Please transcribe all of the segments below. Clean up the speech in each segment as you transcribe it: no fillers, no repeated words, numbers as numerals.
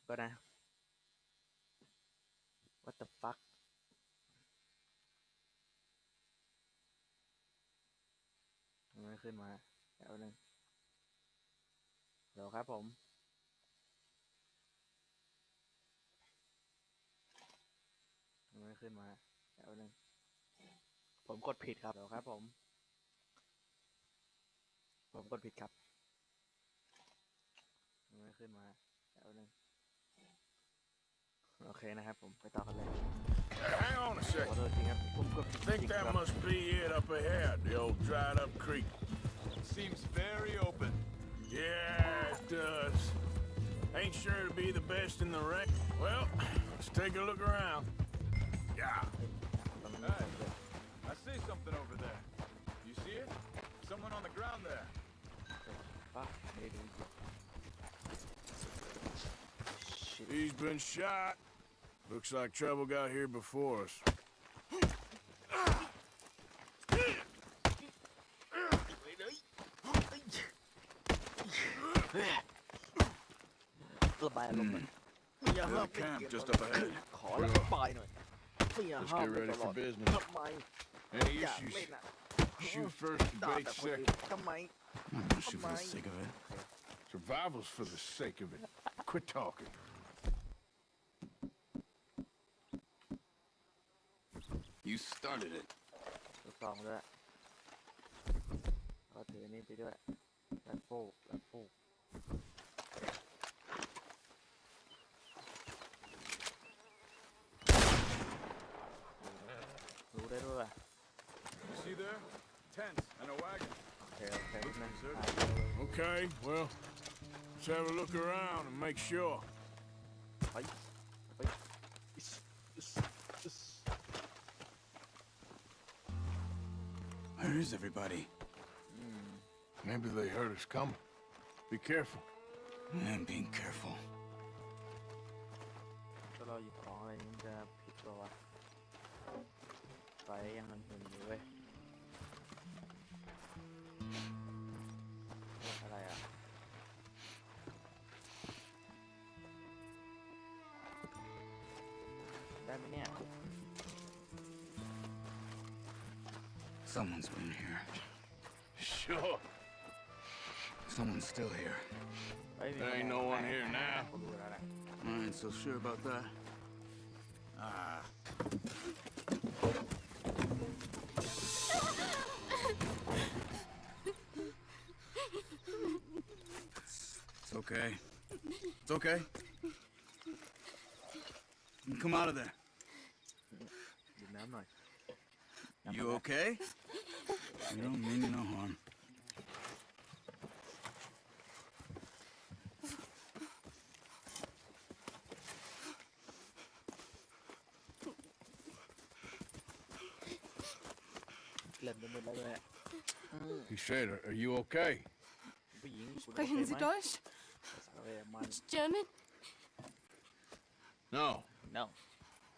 ก็นะ what the fuck ไม่ขึ้นมาเดี๋ยวนึงเดี๋ยวครับผมไม่ขึ้นมาเดี๋ยวนึงผมกดผิดครับเดี๋ยวครับผมกดผิดครับไม่ขึ้นมาเดี๋ยวนึงโอเคนะครับผมไปต่อกันเลย Hang on a ขอ second. โทษทีครับผมกดผิด Think จริง that ครับ must be it up ahead, the old dried up creek. Seems very open. Yeah, it does. Ain't sure to be the best in the rain. Well, let's take a look around. Yeah. Hey, I see something over there. You see it? Someone on the ground there. Fuck, maybe. Shit. He's been shot. Looks like trouble got here before us. ระบายอารมณ์มันอย่าห้าม camp just up ahead. ขอระบายหน่อยอย่าห้ามไปตลอดทำไม Any อยาก issues? เล่นอ่ะ Shoot first, ด่า debate แต่คนอื่น second. ทำไม Shoot for the sake of it. Survival's for the sake of it. Quit talking. You started it. ตัวสองด้วยก็ถือนี่ไปด้วยแล้วโฟกรู้ได้ด้วย You see there? Tents and a wagon. โอเคนะ Okay, well, let's have a look around and make sure. ไป Where is everybody? Maybe they heard us coming. Be careful. I'm being careful. ถ้าเราหยิบของอะไรมันจะผิดตัววะไฟยังมันหึ่งอยู่เว้ยอะไรอ่ะได้ไหมเนี่ย Someone's been here. Sure. Someone's still here. เฮ้ยมี There ain't no one here now. ผมรู้แล้วแหละ I ain't so sure about that. Ah. It's okay. It's okay. You come out of there. ดื่มน้ำหน่อย You okay? You don't mean you no harm. เล่นไปหมดแล้วเลย He said, are you okay? ผู้หญิงคุณโอเค Sprechen ไห Sie ม Deutsch? เออมัน German? No. no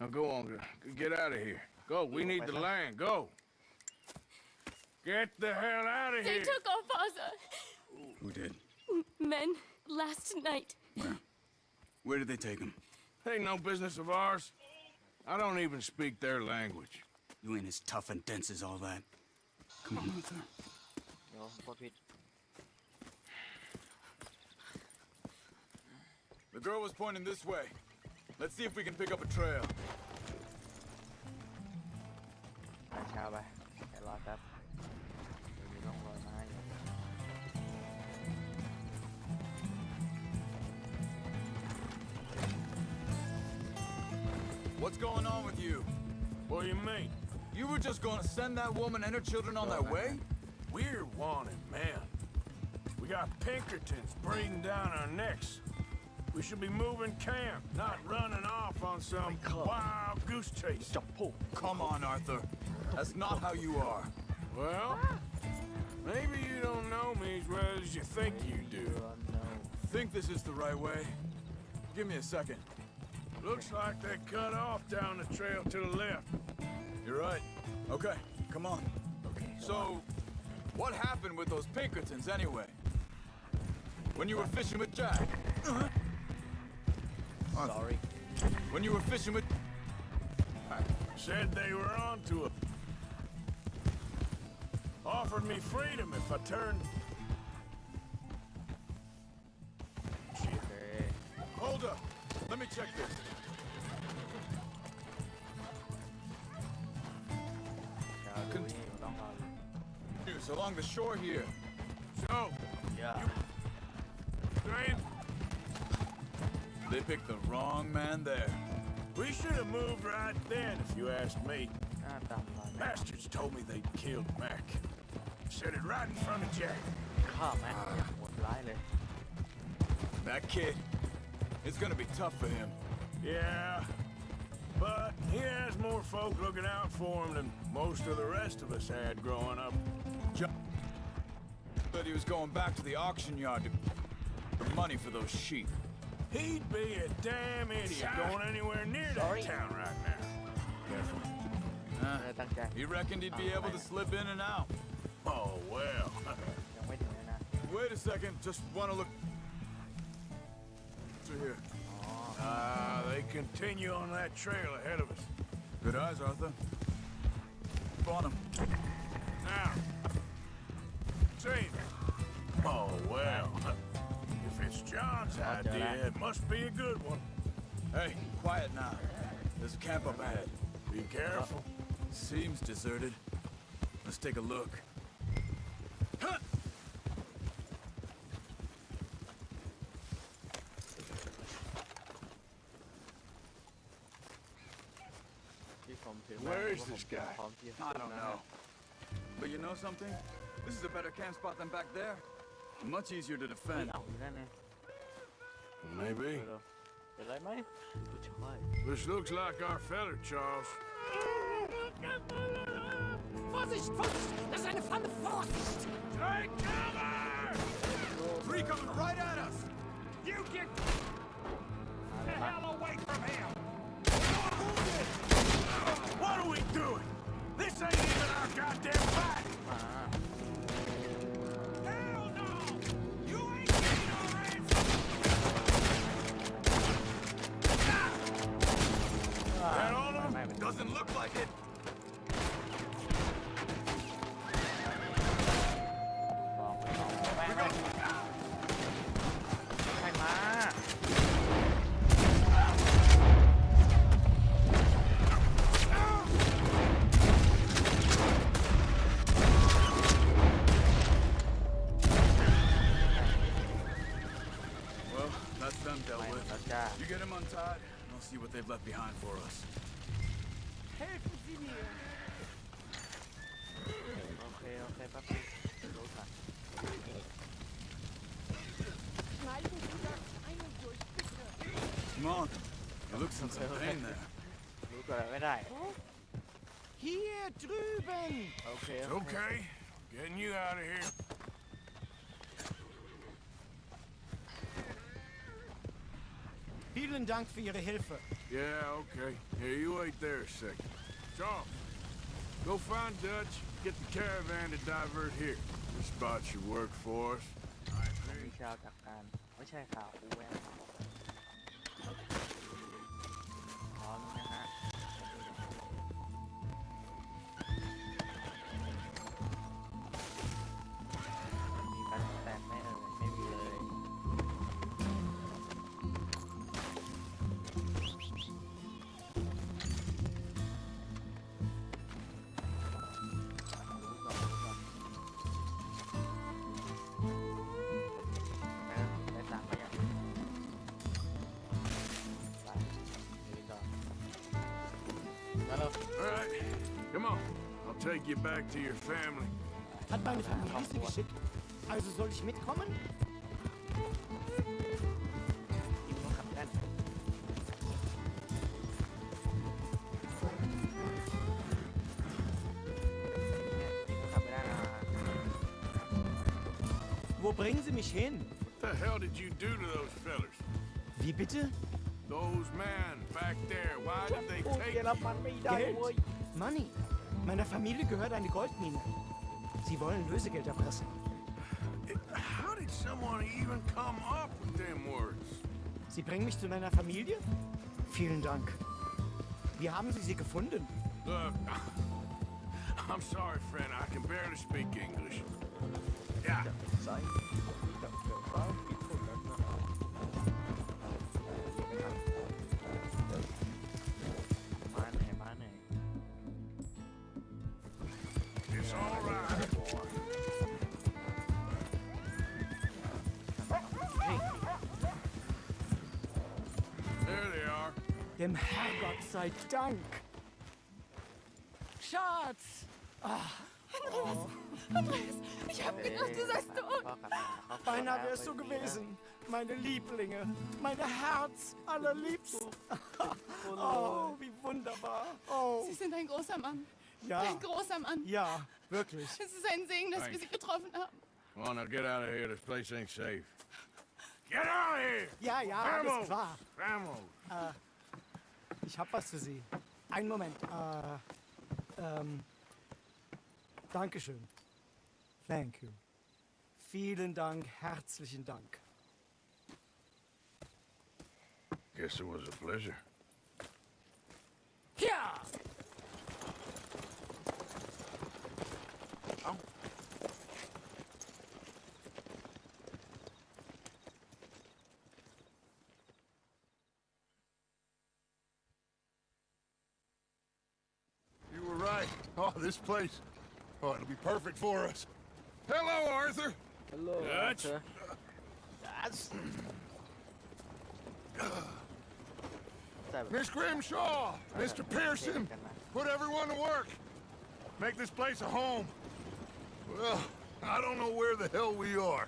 Now go on. Get out of here. Go. We need the land. Go. Get the hell out of They here. took our father. Who did? Men last night. Where? Where did they take him? Ain't no business of ours. I don't even speak their language. You ain't as tough and dense as all that. Come on, Arthur. เดี๋ยวกดผิด The girl was pointing this way. Let's see if we can pick up a trail. ไปเช้าไปเดี๋ยวรอแป๊บมีร่องรอยไม้อยู่ What's going on with you? What do you mean? You were just gonna send that woman and her children on their way? We're wanted, man. We got Pinkertons breathing down our necks. We should be moving camp, not running off on some wild goose chase. จับผูก Come on, Arthur. That's not how you are. Well, maybe you don't know me as well as you think you do. Think this is the right way? Give me a second. Looks like they cut off down the trail to the left. You're right. Okay, come on. So, what happened with those Pinkertons anyway? When you were fishing with Jack? sorry When you were fishing with... Said they were on to it. Offered me freedom if I turned. โอเค Hold up. Let me check this. เดี๋ยวดูนี่ต้องรอดู News along the shore here. So, yeah saying They picked the wrong man there. we should have moved right then if you asked me. หน้าตามรอยแม่ Bastards told me they'd killed Mac. Said it right in front of Jack. ฆ่าแม่งอย่างโหดร้ายเลย That kid, it's gonna be tough for him. Yeah, but he has more folk looking out for him than most of the rest of us had growing up. But he was going back to the auction yard to for money for those sheep. He'd be a damn idiot going anywhere near Sorry. that town right now. Careful. ไม่ได้ตั้งใจ He reckoned he'd be able to slip in and out. Oh, well. ยังไม่ถึงเลยนะ Wait a second, just wanna look through here. They continue on that trail ahead of us. Good eyes, Arthur. On him. Now, see. Oh, well. If it's John's idea, it must be a good one. Hey, quiet now. There's a camp up ahead. Be careful. Seems deserted. Let's take a look. Huh! ที่ผมถือ Where is ว่าผม this guy? พร้อมที่จะ I don't know. But you know something? This is a better camp spot than back there. Much easier to เฮ้ย defend. เอาอยู่นั่นไง Maybe. เป็นไรไหมผู้ชาย This looks like our feller, Charles. Vorsicht, Vorsicht! Das ist eine Pfanne! Vorsicht! Take cover! Three coming right at us! You get the hell away from him! What are we doing? This ain't even our goddamn fight! มา Hell no! You ain't getting no ransom! That all of ไม่ them? เป็น Doesn't look like it. ลองแม่งเลยใครมา Well, that's them dealt ไม่ with. แล้วจ้า You get them untied, and I'll see what they've left behind for us. Helfen Sie mir! โอเคโอเคแป๊บนึงรู้ก่อน Schneiden Sie das einen durch, bitte! Come on. You look some pain there. รู้ก่อนไม่ได้ Hier drüben! โอเค It's okay. Getting you out of here. Vielen Dank für Ihre Hilfe. Yeah, okay. Here, you wait there a second. Charles, go find Dutch, get the caravan to divert here. This spot should work for us. มีชาวจากการไม่ใช่ข่าวกูแวนพร้อมนะฮะมีการแตกไหมไม่มีเลย ได้ตังค์ไหมยังไปนี่ก่อนแล้วเรา All right, come on. I'll take you back to your family. Hat meine Familie Sie geschickt? Also soll ich mitkommen? ทีมต้องขับแน่นเนี่ยทีมต้องขับไม่ได้นะ Wo bringen Sie mich hin? What the hell did you do to those fellers? Wie bitte? Those men back there, why did they พูด take เยอรมันไม่ได้เว้ย Money. Meiner Familie gehört eine Goldmine. Sie wollen Lösegeld erpressen. How did someone even come up with them words? Sie bringen mich zu meiner Familie? Vielen Dank. Wie haben Sie sie gefunden? Look, I'm sorry, friend. I can barely speak English. Yeah. ซ้ายกับเดี๋ยวซ้ายปิดคนนั้นนะครับมาไหนมาไหน It's all right, boy. There they are. Dem Herrgott sei Dank. Schatz! Andreas, ich hab gedacht, du seist tot. พ่อกลับมาเขา Beinahe wärst du gewesen. Meine Lieblinge. Meine Herz allerliebsten. Oh, wie wunderbar. Oh, Sie sind ein großer Mann. ja. Ein großer Mann. Ja, wirklich. Es ist ein Segen, dass wir Sie getroffen haben. Come on, now get out of here. This place ain't safe. Get out of here! Ja, ja, alles klar. Vamos! Ich hab was für Sie. Einen Moment. Dankeschön. Thank you. Vielen Dank, herzlichen Dank. Guess it was a pleasure. Ja! You were right. Oh, this place. Oh, it'll be perfect for us. Hello, Arthur. ฮัลโหล Dutch. เธอ Dutch แต่แบบ Miss Grimshaw, Mr. Pearson, กันนะ put everyone to work. Make this place a home. Well, I don't know where the hell we are,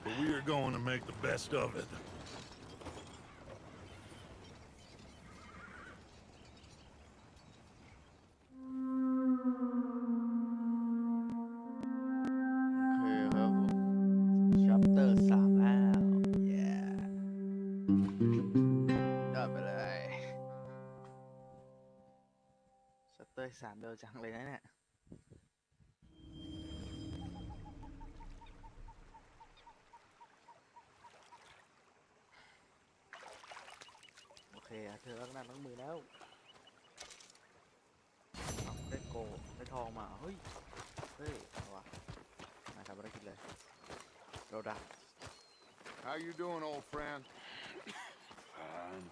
but we are going to make the best of it. คือครับผม chapter 3 แล้ว yeah ยอดไปเลย chapter 3เร็วจังเลยนะเนี่ย โอเคเธอตั้งหน้าตั้งมือแล้วเอาได้โกได้ทองมา เฮ้ย เฮ้ยเอาวะมาทำภารกิจเลยเราดัก How you doing, old friend? Fine.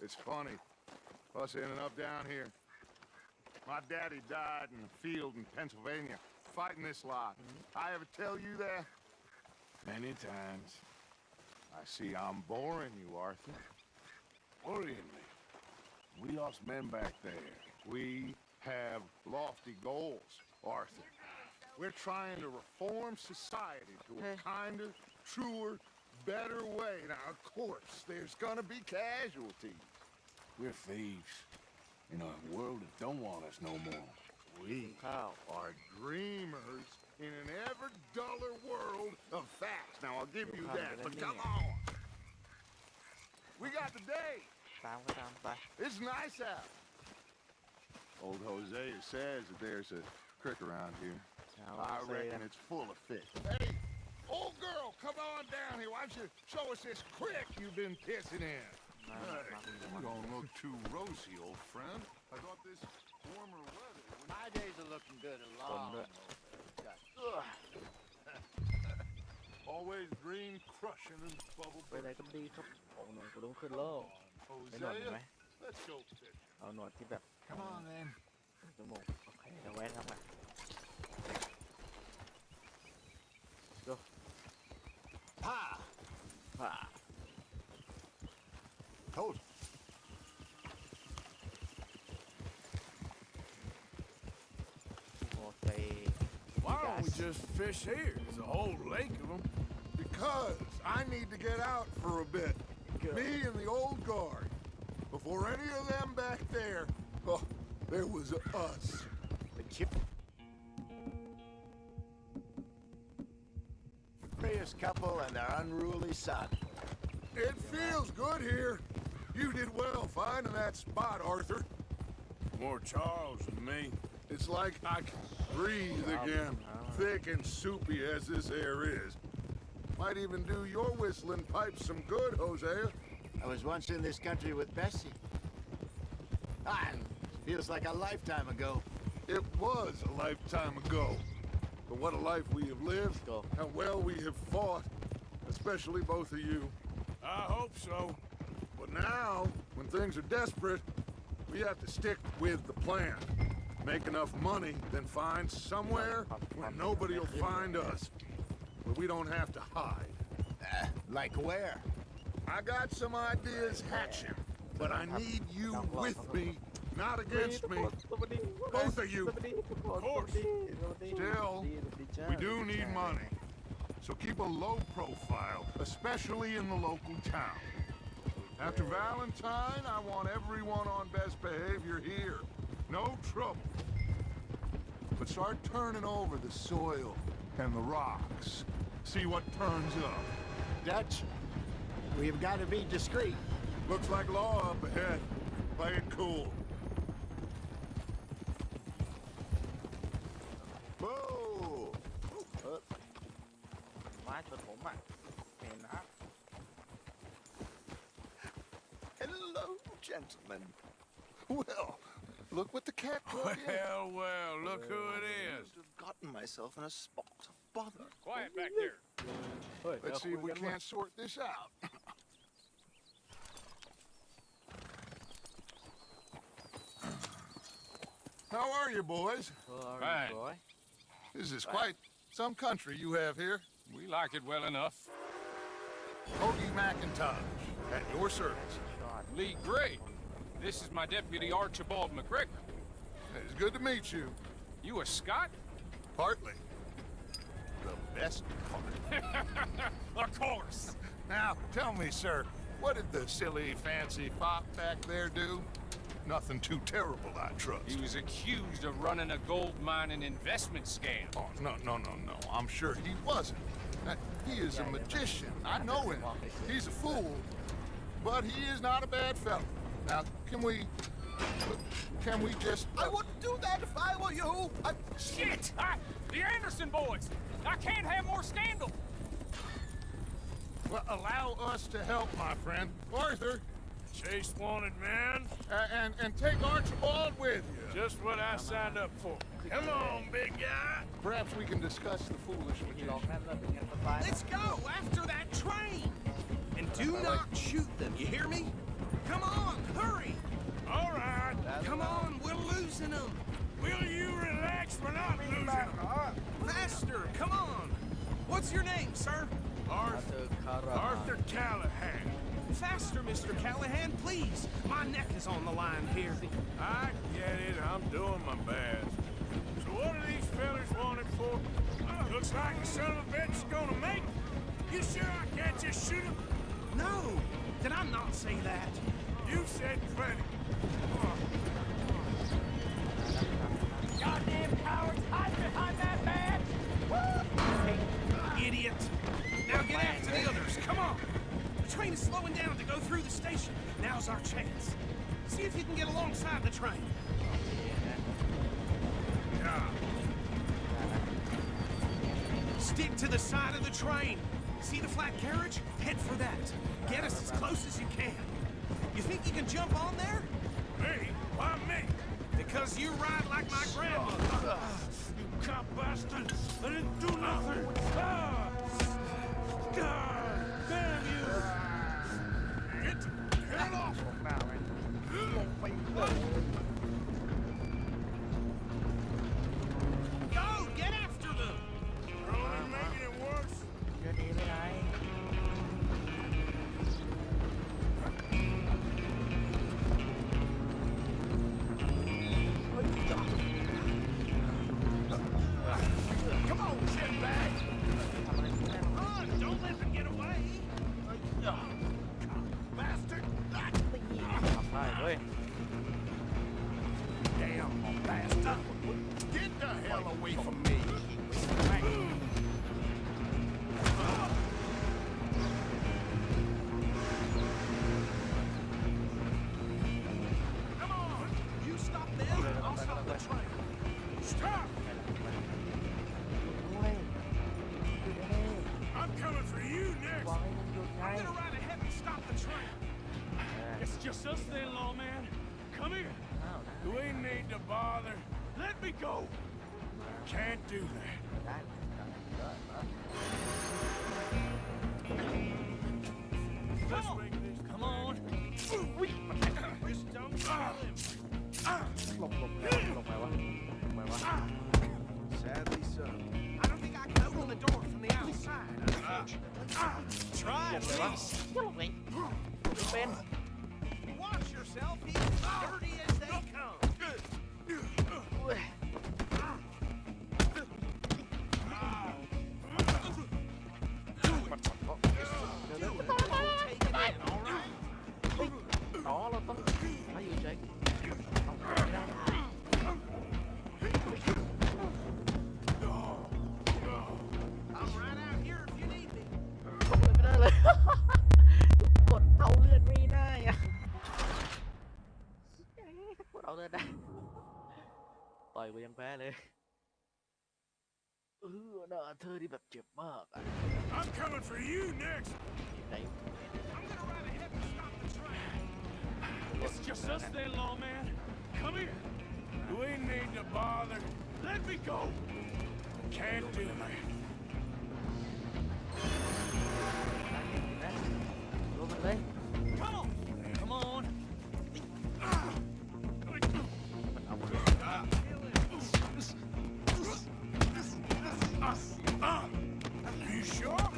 It's funny, us ending up down here. My daddy died in the field in Pennsylvania, fighting this lot. I ever tell you that? Many times. I see I'm boring you, Arthur. Worrying me. We lost men back there. We have lofty goals, Arthur. We're trying to reform society to a kinder, truer, better way. Now, of course, there's gonna be casualties. We're thieves in a world that don't want us no more. We ข้าว are dreamers in an ever duller world of facts. Now, I'll give you that, but come on. We got the day. ตามก็ตามไป It's nice out. Old Hosea says that there's a creek around here. เอา I เซ่กั reckon น it's full of fish. Hey, old girl, come on down here. Why don't you show us this creek you've been pissing in? มา You don't look too rosy, old friend. I thought this warmer weather would... My days are looking good and คน long. ด้วย Always green crushing and bubble ไปไหนก็ดีครับโอ้หนวดกูต้องขึ้นโลกไม่หนวดเห็นไหม Hosea, let's go fish. เอาหนวดที่แบบ Come on, then. จมูกโอเคเดี๋ยวไว้ทำอ่ะ Ha! ผ่า Hold. โอเค Why don't we just fish here? There's a whole lake of them. Because I need to get out for a bit. Good. Me and the old guard. Before any of them back there, oh, there was us. The chip. Curious couple and their unruly son. It feels good here. You did well finding that spot, Arthur. More Charles than me. It's like I can breathe again, thick and soupy as this air is. Might even do your whistling pipes some good, Hosea. I was once in this country with Bessie. Ah, feels like a lifetime ago. It was a lifetime ago. But what a life we have lived, Go. how well we have fought, especially both of you. I hope so. But now, when things are desperate, we have to stick with the plan. Make enough money, then find somewhere where nobody will find us. Where we don't have to hide. Like where? I got some ideas hatching, but I need you with me, not against me. Both of you. Still, we do need money. So keep a low profile, especially in the local town. After Valentine, I want everyone on best behavior here. No trouble. But start turning over the soil and the rocks. See what turns up. Dutch, we've got to be discreet. Looks like law up ahead. Play it cool. Whoa! ม้าชนผมอ่ะเห็นนะ Hello, gentlemen. Well, look what the cat brought in. Well, look who it is. I've gotten myself in a spot of bother. Quiet back there. เฮ้ย Let's see if we can't sort this out. How are you, boys? Fine. boy This is quite some country you have here. We like it well enough. Hoagie McIntosh, at your service. Lee Gray. This is my deputy Archibald McGregor. It's good to meet you. You a Scot? Partly. The best part. Of course. Now, tell me, sir, what did the silly, fancy fop back there do? Nothing too terrible, I trust. He was accused of running a gold mining investment scam. Oh, no. I'm sure he wasn't. He is a magician. I know him. He's a fool. But he is not a bad fellow. Now, can we just... I wouldn't do that if I were you. Shit! The Anderson boys! I can't have more scandal! Well, allow us to help, my friend. Arthur, Chase wanted man. and take Archibald with you. Just what I signed up for. Come on, big guy. Perhaps we can discuss the foolish ที่ลอง magician. นั่นแล้วเป็นไงสบาย Let's go after that train. And do not shoot them, you hear me? Come on, hurry. All right. Come on, we're losing them. Will you relax? We're not losing them. Faster, come on. What's your name, sir? อาเธอคารา Arthur Callahan. Faster, Mr. Callahan, please. My neck is on the line here. I get it. I'm doing my best. So what are these fellas wanted for? Looks like the son of a bitch is gonna make it. You sure I can't just shoot him? No, did I not say that? You said plenty. Goddamn cowards, hide behind that badge! Idiot! Now get after the others, come on! The train is slowing down to go through the station. Now's our chance. See if you can get alongside the train. Stick to the side of the train. See the flat carriage? Head for that. Get us as close as you can. You think you can jump on there? Me? Why me? Because you ride like my grandmother. You cop bastard! I didn't do nothing! Ah! God damn you! Get off! หน้าไหมลงไปเลย Go, get after them. You're only making it worse. จะหนีไปไหน Come on, shitbag. ทำอะไรไม่ได้หรอก Run, don't let them get ไง I'm gonna ride ahead and stop the train. It's just us then, lawman. Come here. อ้าวได้ We need to bother. Let me go. Can't do that. ได้ได้ได้ Let's make this. Come on. Just don't kill him. หลบลงไปวะลงไปวะ Sadly so. I don't think I can open the door from the outside, unfortunately. Try at least. หลบไงเป็น Watch yourself. He's dirty as they come. เว้ย Take it in, all right? อ๋อเราต้องให้อยู่เฉยเอาไม่ได้ I'm right out here if you need me. ไม่ได้เลย กดเอาเลือดไม่ได้อะกดเอาเลือดได้ต่อยกูยังแพ้เลยน่าเธอที่แบบเจ็บมากอ่ะ I'm coming for you next. ไหน I'm gonna ride ahead and stop the train. It's just us then, lawman. Come here. We need to bother. Let me go. Can't do that. ลงไปเลย Come on. Come on. มันเอาเลย You sure? All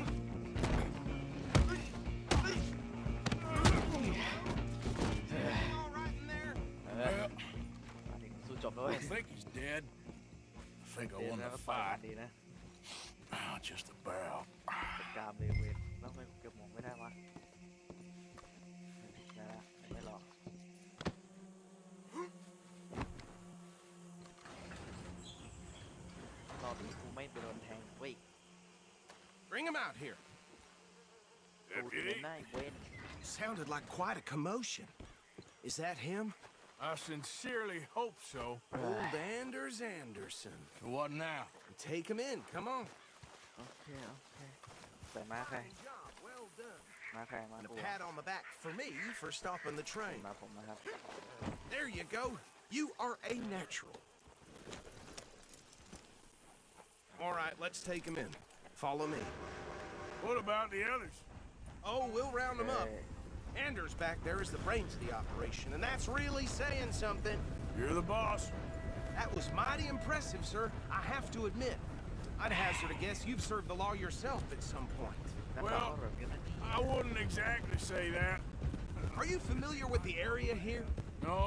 right in there. มาถึงสู้จบแล้วเว้ I ย think he's dead. I think I เดี๋ยว won นะ the ก็ต่อย fight. ดีนะ Just about. เป็นกรามเลยเว้ยแล้วทำไมเก็บหมวกไม่ได้วะได้ละไม่หรอกรอบนี้กูไม่ไปโดนแทงเว้ย Bring him out here. กูจะเป็นหน้าเว้น Sounded like quite a commotion. Is that him? I sincerely hope so. Old Anders Anderson. What now? Take him in. Come on. โอเคแต่มาใคร Job well done. มาใครมา And a กู pat on the back for me for stopping the train. มาผมนะครับ There you go. You are a natural. All right, let's take him in. Follow me. What about the others? Oh, we'll round them up. Hey. Anders back there is the brains of the operation, and that's really saying something. You're the boss. That was mighty impressive, sir. I have to admit. I'd hazard a guess you've served the law yourself at some point. นักข่าวแบบนี้นะ I wouldn't exactly say that. Are you familiar with the area here? No,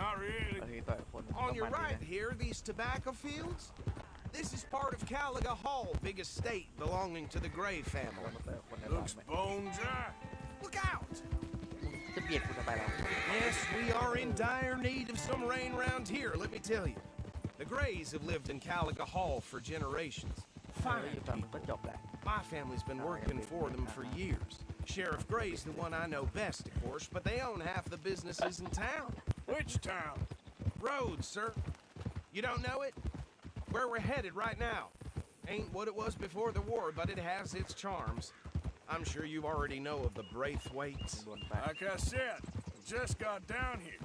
not really. บางทีต่อยคน On your ก็มันดี right นะ here, these tobacco fields? This is part of Caliga Hall, big estate belonging to the Gray เรา family. มาต่อยคนในบ้าน Looks ไหม bone dry. Look out! จะเบียดกูจะไปแล้ว Yes, we are in dire need of some rain round here, let me tell you. The Grays have lived in Caliga Hall for generations. เฮ้ย Fine อยู่ฝั่งมึงก็จบแหละ My family's been working for them for years. Sheriff Gray's the one I know best, of course, but they own half the businesses in town. Which town? Rhodes, sir. You don't know it? Where we're headed right now. Ain't what it was before the war, but it has its charms. I'm sure you already know of the Braithwaites. บนไป Like I said, just got down here.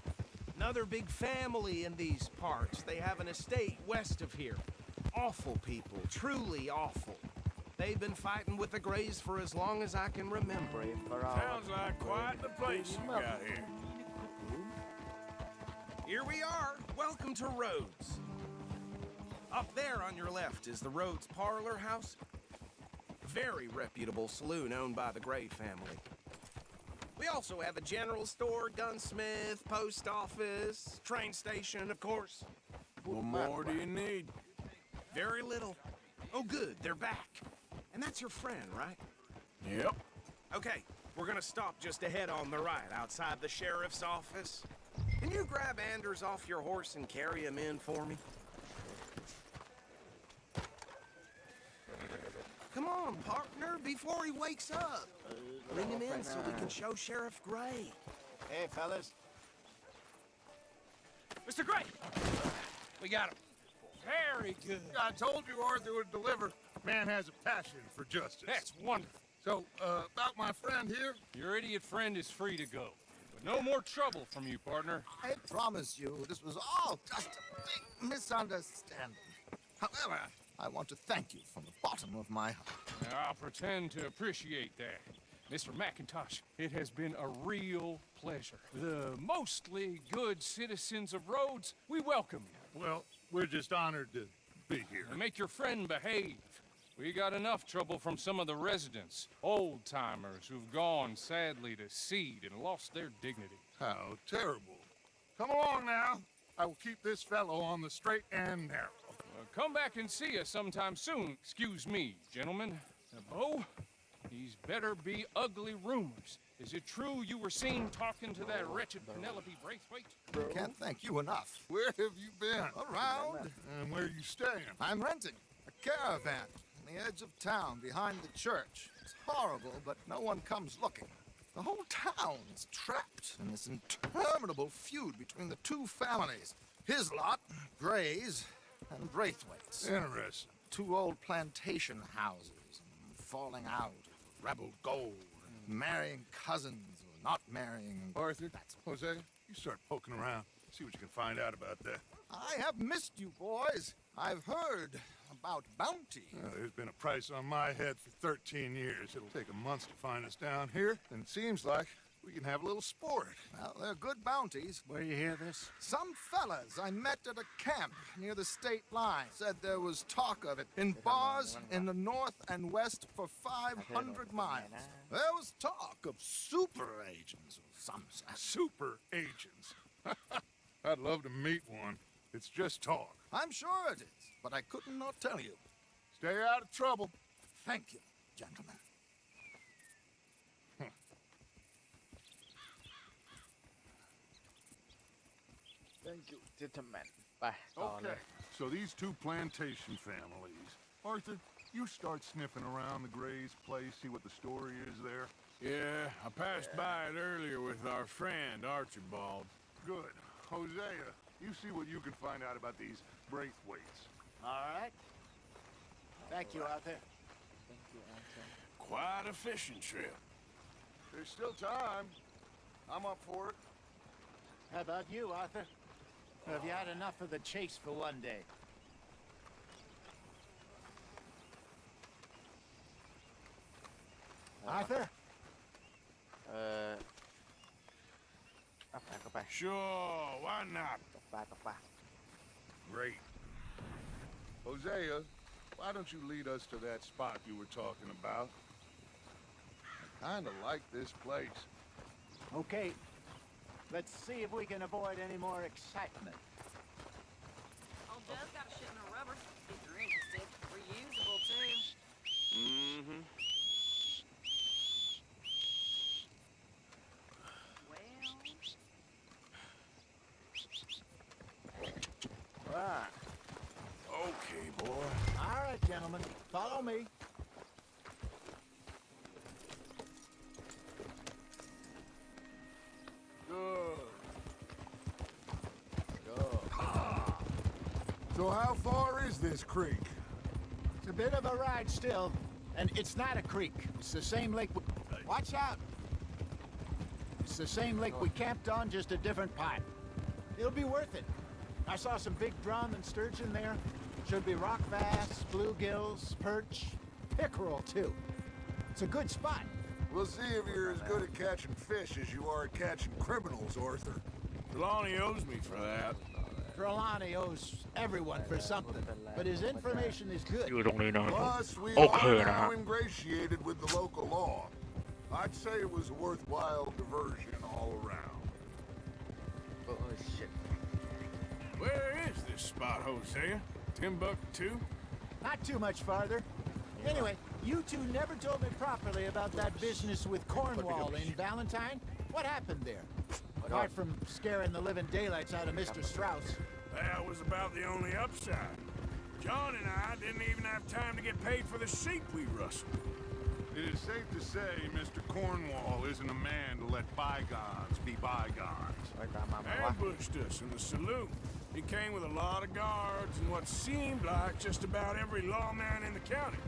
Another big family in these parts. They have an estate west of here. Awful people, truly awful. They've been fighting with the Grays for as long as I can remember. เบรฟก็เรา Sounds like quite the place you got here. Here we are. Welcome to Rhodes. Up there on your left is the Rhodes Parlor House. Very reputable saloon owned by the Gray family. We also have a general store, gunsmith, post office, train station, of course. What more do you need? Very little. Oh, good. They're back. And that's your friend, right? Yep. Okay, we're gonna stop just ahead on the right, outside the sheriff's office. Can you grab Anders off your horse and carry him in for me? Come on, partner, before he wakes up. Bring him in so we can show Sheriff Gray. Hey, fellas. Mr. Gray! We got him. Very good. I told you Arthur would deliver. Man has a passion for justice. That's wonderful. So, about my friend here? Your idiot friend is free to go. But no more trouble from you, partner. I promise you, this was all just a big misunderstanding. However, I want to thank you from the bottom of my heart. Now, I'll pretend to appreciate that. Mr. McIntosh, it has been a real pleasure. The mostly good citizens of Rhodes, we welcome you. Well, we're just honored to be here. And make your friend behave. We got enough trouble from some of the residents, old-timers who've gone, sadly, to seed and lost their dignity. How terrible. Come along now. I will keep this fellow on the straight and narrow. Come back and see us sometime soon. Excuse me, gentlemen. Bo, these better be ugly rumors. Is it true you were seen talking to that wretched Penelope Braithwaite? Can't thank you enough. Where have you been? Around. And where are you staying? I'm renting a caravan on the edge of town behind the church. It's horrible, but no one comes looking. The whole town is trapped in this interminable feud between the two families. His lot, Gray's, and Braithwaite's. Interesting. Two old plantation houses, falling out, rebel gold, marrying cousins or not marrying. Arthur, That's Jose, you start poking around. See what you can find out about that. I have missed you, boys. I've heard about bounty. There's been a price on my head for 13 years. It'll take a month to find us down here, and it seems like we can have a little sport. Well, they're good bounties. Where you hear this? Some fellas I met at a camp near the state line said there was talk of it in bars in the north and west for 500 miles. There was talk of super agents of some sort. Super agents. I'd love to meet one. It's just talk. I'm sure it is, but I couldn't not tell you. Stay out of trouble. Thank you, gentlemen. Thank you, gentlemen. ไปต่อเลย So these two plantation families. Arthur, you start sniffing around the Gray's place, see what the story is there. Yeah, I passed by it earlier with our friend, Archibald. Good. Hosea, you see what you can find out about these Braithwaites. All right. Thank you, Arthur. Thank you, Anton. Quite a fishing trip. There's still time. I'm up for it. How about you, Arthur? Have you had enough of the chase for one day? Arthur? เอาไป Sure, why not? ตกปลาตกปลา Great. Hosea, why don't you lead us to that spot you were talking about? I kinda like this place. Okay. Let's see if we can avoid any more excitement. Old Joe's got a shipment of rubber. If you're interested, reusable too. Mm-hmm. Well, Ah. Okay, boy. All right, gentlemen. Follow me. Good. So how far is this creek? It's a bit of a ride still, and it's not a creek. It's the same lake. Watch out! It's the same lake we camped on, just a different part. It'll be worth it. I saw some big drum and sturgeon there. Should be rock bass, bluegills, perch, pickerel too. It's a good spot. We'll see if you're as good at catching fish as you are at catching criminals, Arthur. Trelawney owes me for that. Trelawney owes everyone for something, but his information is good. อยู่ตรงนี้นะครับ Plus, we โอเค are นะฮะ now ingratiated with the local law. I'd say it was a worthwhile diversion all around. Oh shit. Where is this spot, Hosea? Timbuktu? Not too much farther. Anyway, you two never told me properly about that business with Cornwall in Valentine. What happened there? Apart from scaring the living daylights out of Mr. Strauss. That was about the only upside. John and I didn't even have time to get paid for the sheep we rustled. It is safe to say Mr. Cornwall isn't a man to let bygones be bygones. ไปตามมาวะ Ambushed us in the saloon. He came with a lot of guards and what seemed like just about every lawman in the county.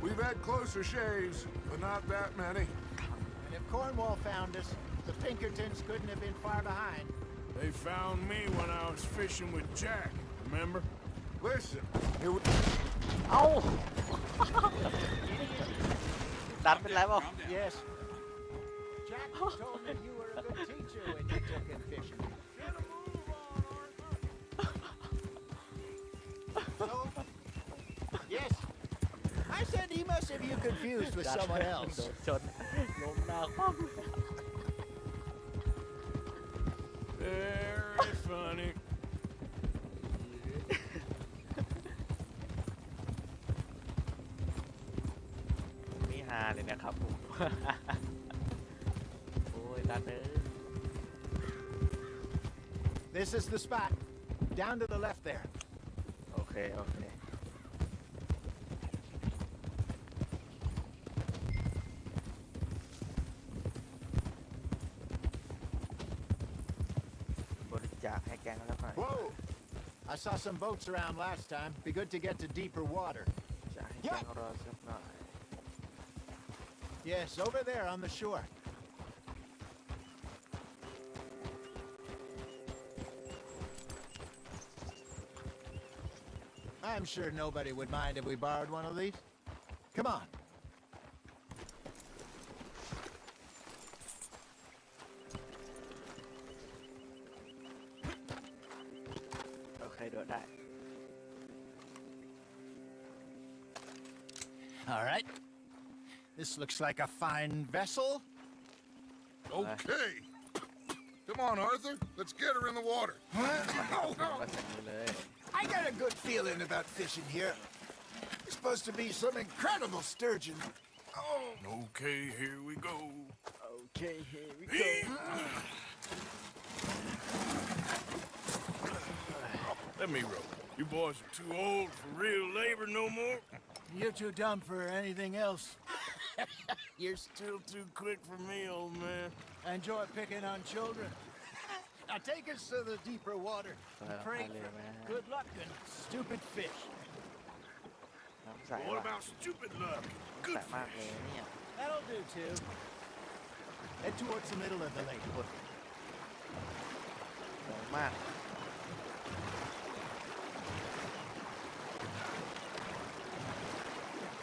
We've had closer shaves, but not that many. And if Cornwall found us, the Pinkertons couldn't have been far behind. They found me when I was fishing with Jack, remember? Listen, it was... เอ้า ดันเป็นไรเปล่า Yes. Jack told me you were a good teacher when you took him fishing. So, yes. I said he must have you confused with ดัน someone โด else. นชนล้มหน้าคว่ำ Very funny. นี่ฮาเลยนะครับผม โอ้ยดันเอ้ย This is the spot. Down to the left there. โอเค โอเค บริจาคให้แกงแล้วหน่อย Whoa! I saw some boats around last time. Be good to get to deeper water. จะให้แกงรอสักหน่อย Yes, over there on the shore. I'm sure nobody would mind if we borrowed one of these. Come on. โอเคโดดได้ All right. This looks like a fine vessel. Okay. Come on, Arthur. Let's get her in the water. มาจากนี้เลย I got a good feeling about fishing here. There's supposed to be some incredible sturgeon. Okay, here we go. โอเค here we go Let me row. You boys are too old for real labor no more. You're too dumb for anything else. You're still too quick for me, old man. I enjoy picking on children. Now take us to the deeper water. And pray for good luck and stupid fish. น้ำใส What ว่ะ about stupid luck? ใส Good มากเลยเนี่ย That'll do too. Head towards the middle of the lake. สวยมาก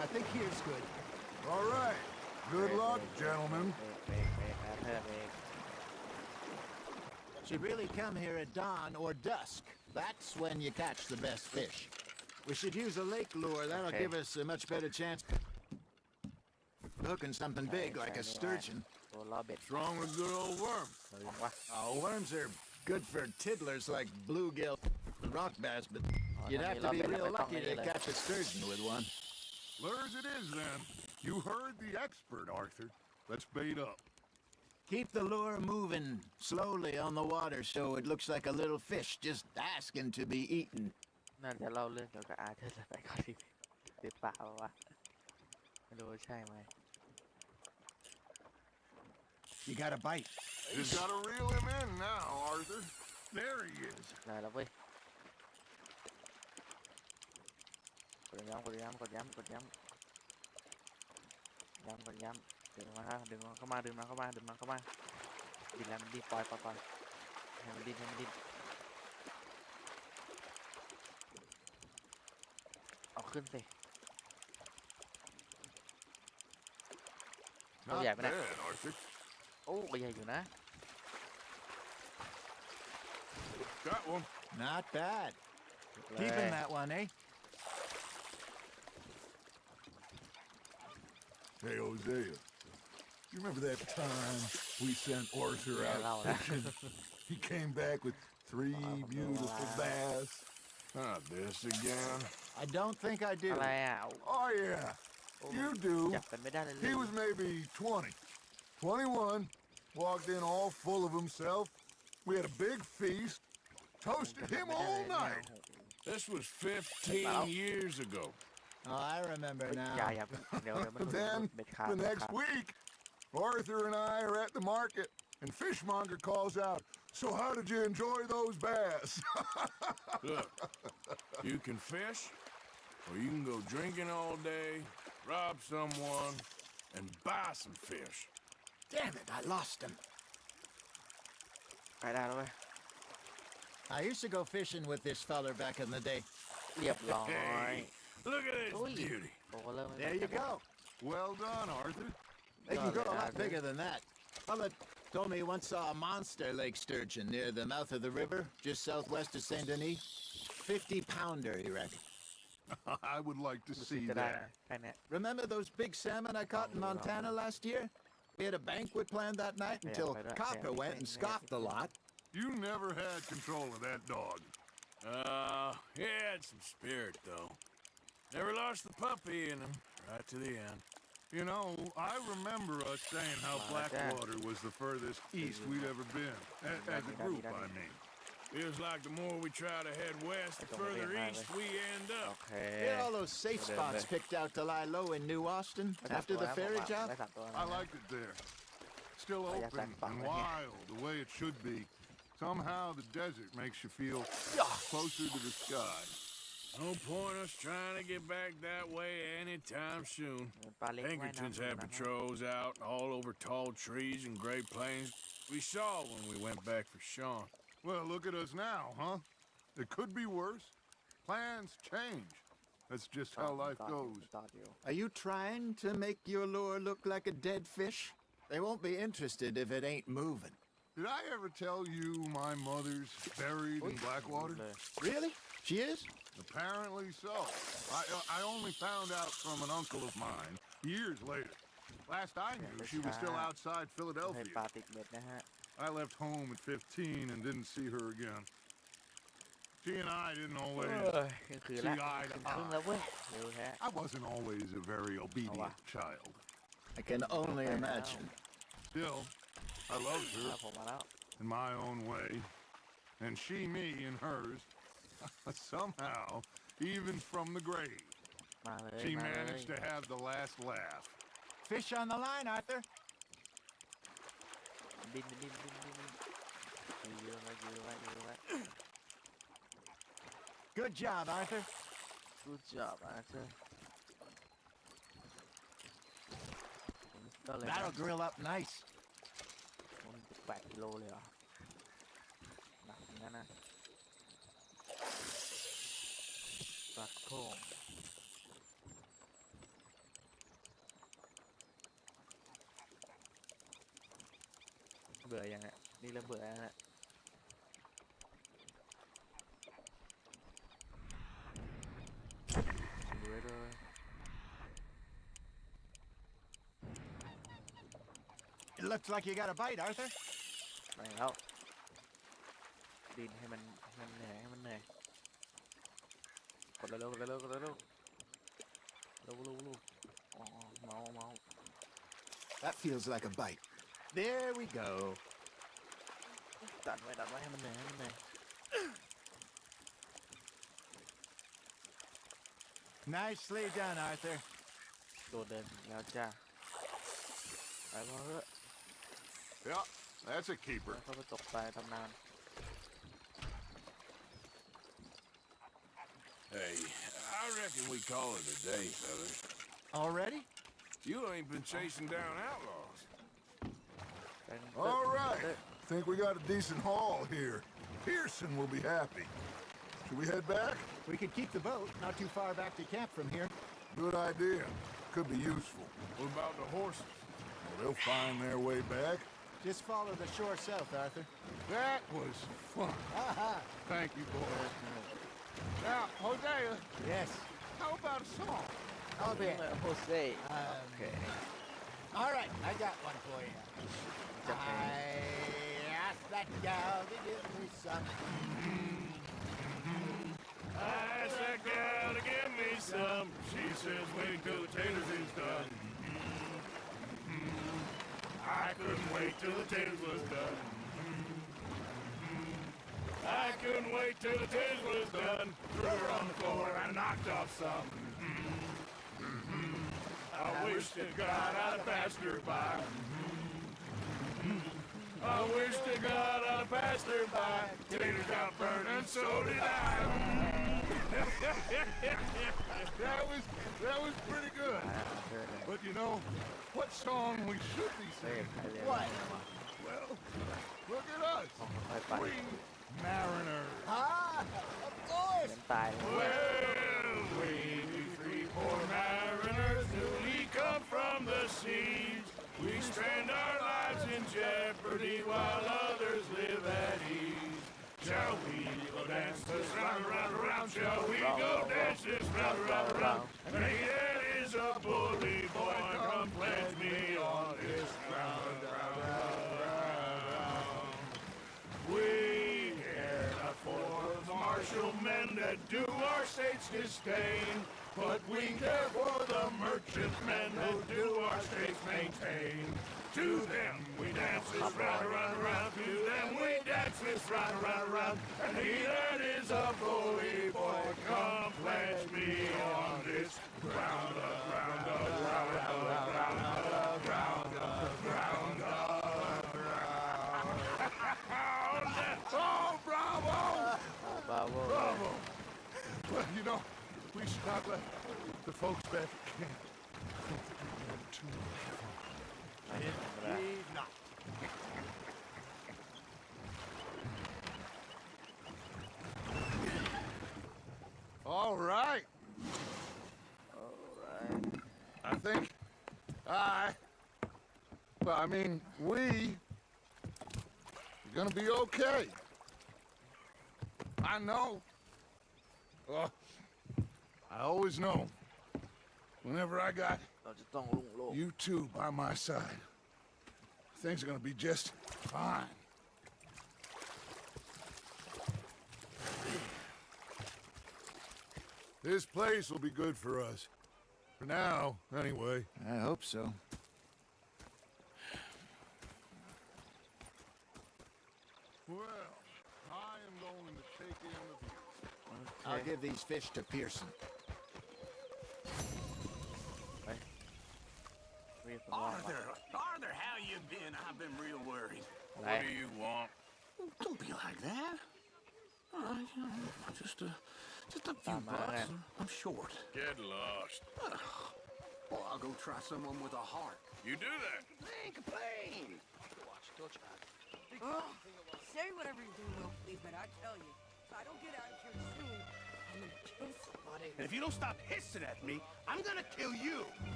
I think here's good. All right. Good luck, gentlemen. เบรกเบรกแอร์เธอร์เบรก Should really come here at dawn or dusk. That's when you catch the best fish. We should use a lake lure. That'll Okay. give us a much better chance of hooking something big like a sturgeon. ตัวล้อเบ็ด What's wrong with good old worm? ระวังวะ Oh, worms are good for tiddlers like bluegill and rock bass, but you'd have to be real lucky to catch a sturgeon with one. Lures it is, then. You heard the expert, Arthur. Let's bait up. Keep the lure moving slowly on the water so it looks like a little fish just asking to be eaten. น่าจะเล่าเรื่องเกี่ยวกับอาร์เธอร์ไปก่อนหรือเปล่าวะไม่รู้ว่าใช่ไหม You got a bite. Just gotta reel him in now, Arthur. There he is. ได้แล้วเว้ยกดย้ำกดย้ำกดย้ำกดย้ำย้ำกดย้ำดึงมาครับดึงมันเข้ามาดึงมันเข้ามาดึงมันเข้ามาดินแล้วมันดิ้นปล่อยปล่อยปล่อยให้มันดิ้นให้มันดิ้นเอาขึ้นสิ Not yeah, but I- bad, Arthur. โอ้ก็ใหญ่อยู่นะ Got one. Not bad. เลย Keeping that one, eh? Hey, Hosea. You remember that time we sent Arthur Yeah, out that one. fishing? He came back with 3 beautiful bass. Not this again. I don't think I do. อะไรอ่ะ Oh, yeah. โอ้ You do. จับกันไม่ได้เลย He was maybe 20. 21. Walked in all full of himself. We had a big feast. Toasted him all night. This was 15 years ago. Oh, I remember อย่า now. อย่าเดี๋ยวมัน But then, เบ็ดขาด the เบ็ด next ขาด week, Arthur and I are at the market, and Fishmonger calls out, "So how did you enjoy those bass?" Look, you can fish, or you can go drinking all day, rob someone, and buy some fish. Damn it, I lost him. ไปได้แล้วเว้ย I used to go fishing with this feller back in the day. เรียบร้อย Hey, look at this Oi. beauty. โอ้เริ่มไม่ There you go. Well done, Arthur. They can Oh, grow a yeah, lot dude. bigger than that. Fella told me he once saw a monster lake sturgeon near the mouth of the river, just southwest of Saint Denis. 50-pounder, he reckoned. I would like to รู้สึก see จะได้นะ that. แค่เนี้ย Remember those big salmon I caught in Montana last year? We had a banquet planned that night until Copper went and scoffed a lot. You never had control of that dog. He had some spirit, though. Never lost the puppy in him, right to the end. You know, I remember us saying how Wow, Blackwater was the furthest east we'd ever been. As a group, I mean. Feels like the more we try to head west, the further east we end โอ up. เค Get all those safe spots picked out to lie low in New Austin ได้สาม after ตัว the นะ ferry ผม job. ได้สามตัวนะ I liked it there. Still Oh, yeah, open that's fine, and yeah. wild, the way it should be. Somehow the desert makes you feel closer to the sky. No point us trying to get back that way anytime soon. ปลาเล็กว่ายน้ำ Pinkertons อยู่ had นะ patrols out all over tall trees and Great Plains. We saw when we went back for Sean. Well, look at us now, huh? It could be worse. Plans change. That's just how life ต่อ goes. ต่ออยู่ Are you trying to make your lure look like a dead fish? They won't be interested if it ain't moving. Did I ever tell you my mother's buried in Blackwater? เลย Really? She is? Apparently so. I only found out from an uncle of mine years later. Last I knew, she was still outside ให้ Philadelphia. ปลาติดเบ็ดนะฮะ I left home at 15 and didn't see her again. She and I didn't เอ้ always. ยคือละ See eye to ครึ่งแล้วเว้ยเร็วแท้ I wasn't always a very obedient child. I can only imagine. Still, I loved มา her ผมมาแล้ว in my own way, and she me in hers. Somehow, even from the grave, มาเลย she มาเลย managed to have the last laugh. Fish on the line, Arthur. ดิ้นดิ้นดิ้นดิ้นดิ้นยืนไว้ยืนไว้ยืนไว้ Good job, Arthur. Good job อาเธอก็เลย That'll grill up nice. มัน8 กิโลเลยเหรอหนักอย่างนั้นนะปลาโค้งเบื่อยังไงนี่เริ่มเบื่อแล้วนะสวยเลย It looks like you got a bite, Arthur. ไปแล้วดินให้มันเหนื่อยให้มันเหนื่อยกดเร็วๆกดเร็วๆกดเร็วๆเร็วอ๋อเมา That feels like a bite. There we go. ดันไว้ให้มันเหนื่อยให้มันเหนื่อย Nicely done, Arthur. โดดเดินแล้วจ้าไปพอเถอะ Yeah, that's a keeper. เข้าไปตกปลาตำนาน Hey, I reckon we call it a day, fellas. Already? You ain't been chasing down outlaws. เป็น All right. Think we got a decent haul here. Pearson will be happy. Should we head back? We could keep the boat not too far back to camp from here. Good idea. Could be useful. What about the horses? Well, they'll find their way back. Just follow the shore south, Arthur. That was fun. Aha! Thank you, boys. Now, Hosea, Yes. how about a song? เอาเพลงเลยโฮเซ่โอเค All right, I got one for you. จะเพลง I asked that gal to give me some. I asked that gal to give me some. She says wait till the taters is done. I couldn't wait till the taters was done. I couldn't wait till the taters was done. Threw her on the floor and I knocked off some. I wish to God I'd passed her by. I wish to God I'd passed her by. Taters got burned and so did I. That was pretty good. But you know, what song we should be เฮ้ย singing? ใครเรียก What? มา Well, look at us. ค่อยๆไป We mariners. Ah, of course. เดินตายเลย Well, we three poor mariners newly come from the seas. We strand our lives in jeopardy while others live at ease. Shall we go dance this round, round, round? Shall we go dance this round, round, round? Hey, that is a bully boy. Come pledge me on this round, round, round, round. We care not for the martial men that do our state's disdain, but we care for the merchantmen who do our states maintain. To them we dance this round, round, round. To them we dance this round, round, round. And he that is a bully boy, come pledge me on this round up, round up, round up, round up, round up, round up, round up. Oh, bravo! บาโว Bravo! Well, you know, we should not let the folks back at camp have too much fun. ไม่ธรรมดา Not. All right. I think we're gonna be okay. I know. I always know. Whenever I got เราจะต้องลุ่งโลก you two by my side, things are gonna be just fine. This place will be good for us. For now, anyway. I hope so. Well, I am going to take in the view. I'll give these fish to Pearson. มีคนมองมา Arthur, how you been? I've been real worried. อะไร What do you want? Don't be like that. Just a few Tama bucks. yan. I'm short. Get lost. Well, I'll go try someone with a heart. You do that. Ain't complain. Say whatever you do, Will, please, but I tell you, if I don't get out of here soon, I'm gonna kill somebody. And if you don't stop hissing at me, I'm gonna kill you.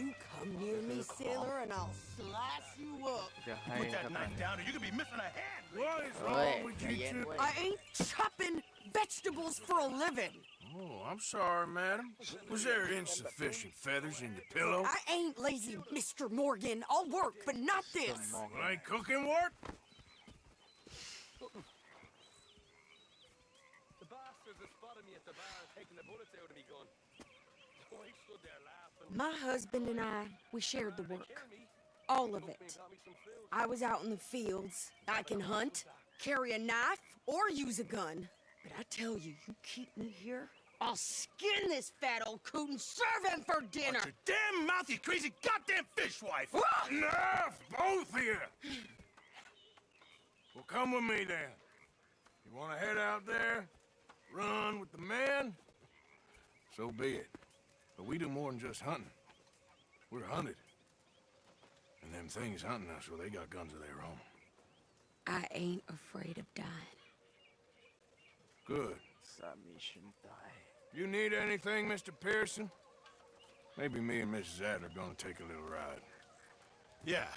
You come near me, sailor, and I'll slice you up. จะให้ Put ครั that บ knife down, or you could be missing a hand. What is เฮ้ย wrong with ใจ you เย็น two? เว้ย I ain't chopping vegetables for a living. Oh, I'm sorry, madam. Was there insufficient feathers in your pillow? I ain't lazy, Mr. Morgan. I'll work, but not this. มอง Well, ain't cooking work? The bastards that spotted me at the bar taking the bullets out of me gun. So I stood there laughing. My husband and I, we shared the work. All of it. I was out in the fields. I can hunt, carry a knife, or use a gun. But I tell you, you keep me here, I'll skin this fat old coot and serve him for dinner. Watch your damn mouth, you crazy goddamn fishwife. Enough, both of you. Well, come with me then. You want to head out there, run with the men? So be it. But we do more than just hunting. We're hunted. And them things hunting us, well, they got guns of their own. I ain't afraid of dying. Good. สามีฉันตาย You need anything, Mr. Pearson? Maybe me and Mrs. Adler are gonna take a little ride. Yeah,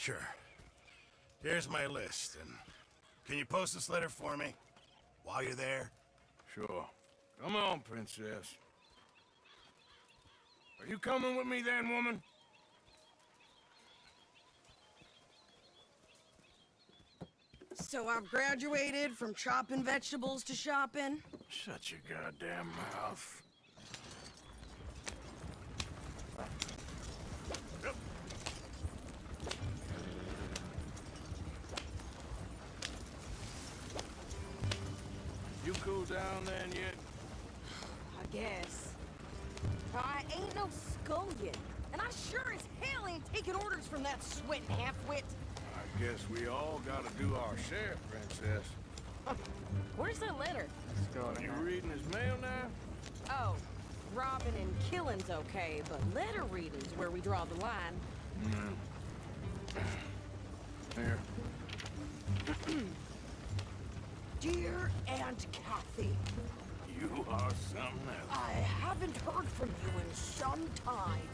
sure. Here's my list, and can you post this letter for me while you're there? Sure. Come on, princess. Are you coming with me then, woman? So I've graduated from chopping vegetables to shopping. Shut your goddamn mouth. You cool down then yet? I guess. I ain't no scullion, and I sure as hell ain't taking orders from that sweating half-wit. I guess we all gotta do our share, princess. Where's that letter? let's go นะ You ฮะ reading his mail now? Oh, robbing and killing's okay, but letter reading's where we draw the line. Here. Dear Aunt Kathy, You are something else. I haven't heard from you in some time,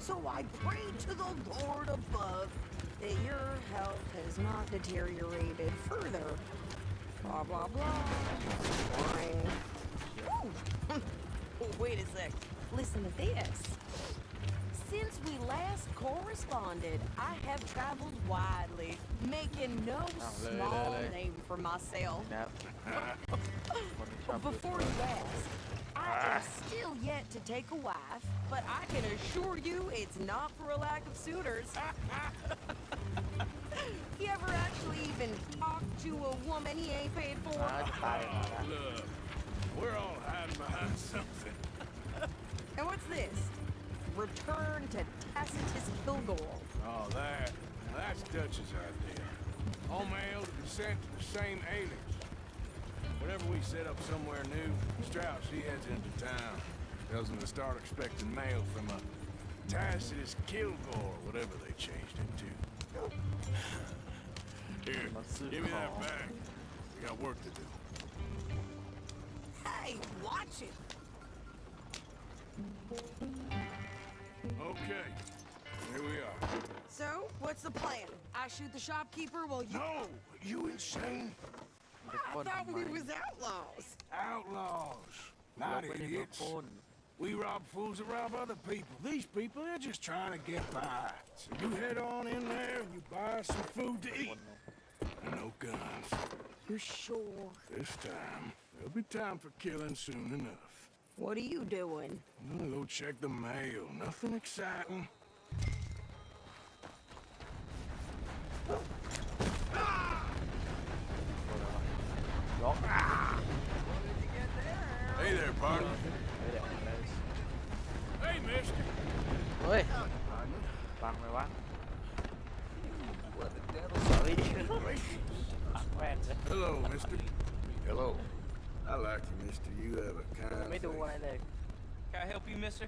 so I pray to the Lord above that your health has not deteriorated further. Blah, blah, blah. Boring. Ooh. Wait a sec. Listen to this. Since we last corresponded, I have traveled widely, making no small name for myself. นะครับคนที่ชอบ But before you ask, I am still yet to take a wife, but I can assure you it's not for a lack of suitors. You ever actually even talk to a woman he ain't paid for? จะตายแล้วนะ Look, we're all hiding behind something. And what's this? Return to Tacitus Kilgore. Oh, that's Dutch's idea. All mail to be sent to the same alias. Whenever we set up somewhere new, Strauss, he heads into town. Tells him to start expecting mail from a Tacitus Kilgore, whatever they changed him to. Here, give me that bag. We got work to do. Hey, watch it. Okay, here we are. So, what's the plan? I shoot the shopkeeper while you... No, you insane? I thought we was outlaws. Outlaws, เรา not ไม่ได้มา idiots. ปล้น We rob fools that rob other people. These people, they're just trying to get by. So you head on in there and you buy some food to ปล้ eat. นเลย And no guns. You sure? This time, there'll be time for killing soon enough. What are you doing? I'm gonna go check the mail. Nothing exciting. ล็อก Hey there, partner. เดี๋ยวเลย Hey, mister. เฮ้ยฟังไหมวะ sorry ปักแว่นเลย Hello, mister. Hello. I like you, mister. You have a kind ไม่ดูอะไร face. เลย Can I help you, mister?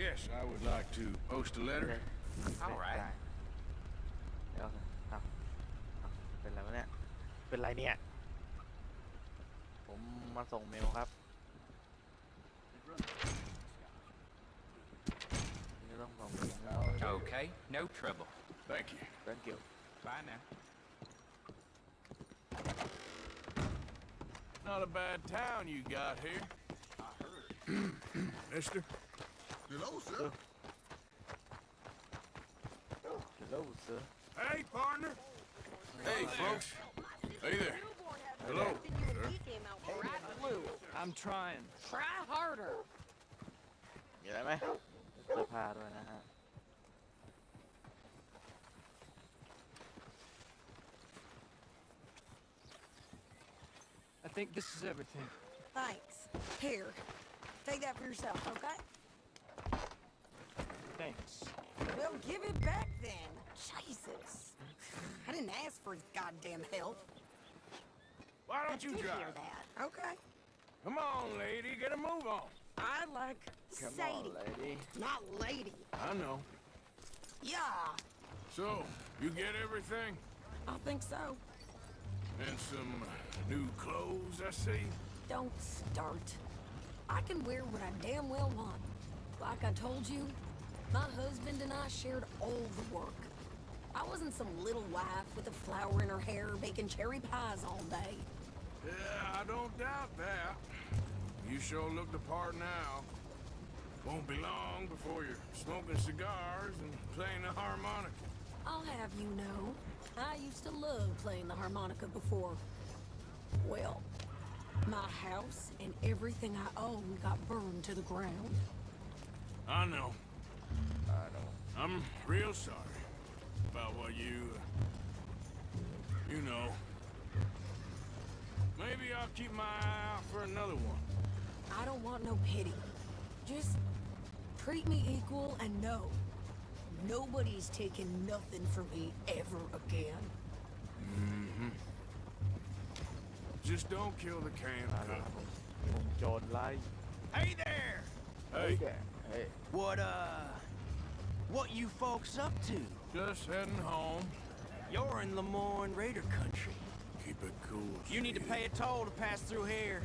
Yes, I would like to post a letter. เอาไร เดี๋ยวเอาเป็นไรวะเนี่ย เป็นไรเนี่ย ผมมาส่งเมลครับนี่ต้องส่งเมลนะ Okay, no trouble. Thank you. thank you Bye now. Not a bad town you got here. Mister? Hello, sir. hello sir Hey, partner. Hey, folks. Hey there. Hello, sir. I'm trying. Try harder. มีอะไรไหมเสื้อผ้าด้วยนะฮะ I think this is everything. Thanks. Here, take that for yourself, okay? Thanks. Well, give it back then. Jesus. I didn't ask for his goddamn help. Why don't you I did hear drive? that. Okay. Come on, lady. Get a move on. I like come Sadie, on lady not lady. I know. Yeah, So, you get everything? I think so. And some new clothes, I see. Don't start. I can wear what I damn well want. Like I told you, my husband and I shared all the work. I wasn't some little wife with a flower in her hair baking cherry pies all day. Yeah, I don't doubt that. You sure look the part now. Won't be long before you're smoking cigars and playing the harmonica. I'll have you know, I used to love playing the harmonica before. Well, my house and everything I own got burned to the ground. I know. I'm real sorry about what you know. Maybe I'll keep my eye out for another one. I don't want no pity. Just treat me equal and know nobody's taking nothing from me ever again. Mm-hmm. Just Just don't kill the มา canned แล้วครับ cook. ผมโจรไล่ Hey there! เฮ้ย Hey, แกเฮ้ย What you folks up to? just heading home. You're in Lemoyne Raider country. Keep it cool. You need to pay a toll to pass through here.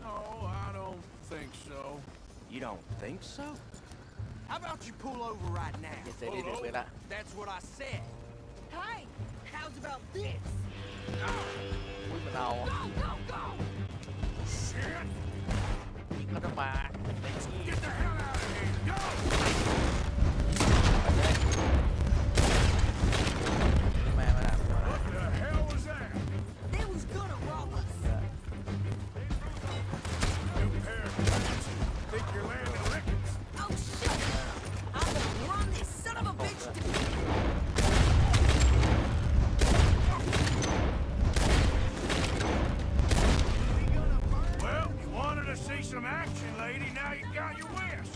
No, I don't think so. You don't think so? How about you pull over right เดี๋ยว now? เสร็จดีๆไปละ That's what I said. Hey, how's about this? อุ้ยมันเอา Go, go, go! Shit! ยิงเขาจะมาไอ้ที่ Get the hell out of here! Go! แม่มาแล้ว What the hell was that? They was gonna rob us. You pair of cats. Think you're landing rickets? Oh, shut up! I'm gonna run this son of a bitch to... Well, you wanted to see some action, lady. Now you got your wish.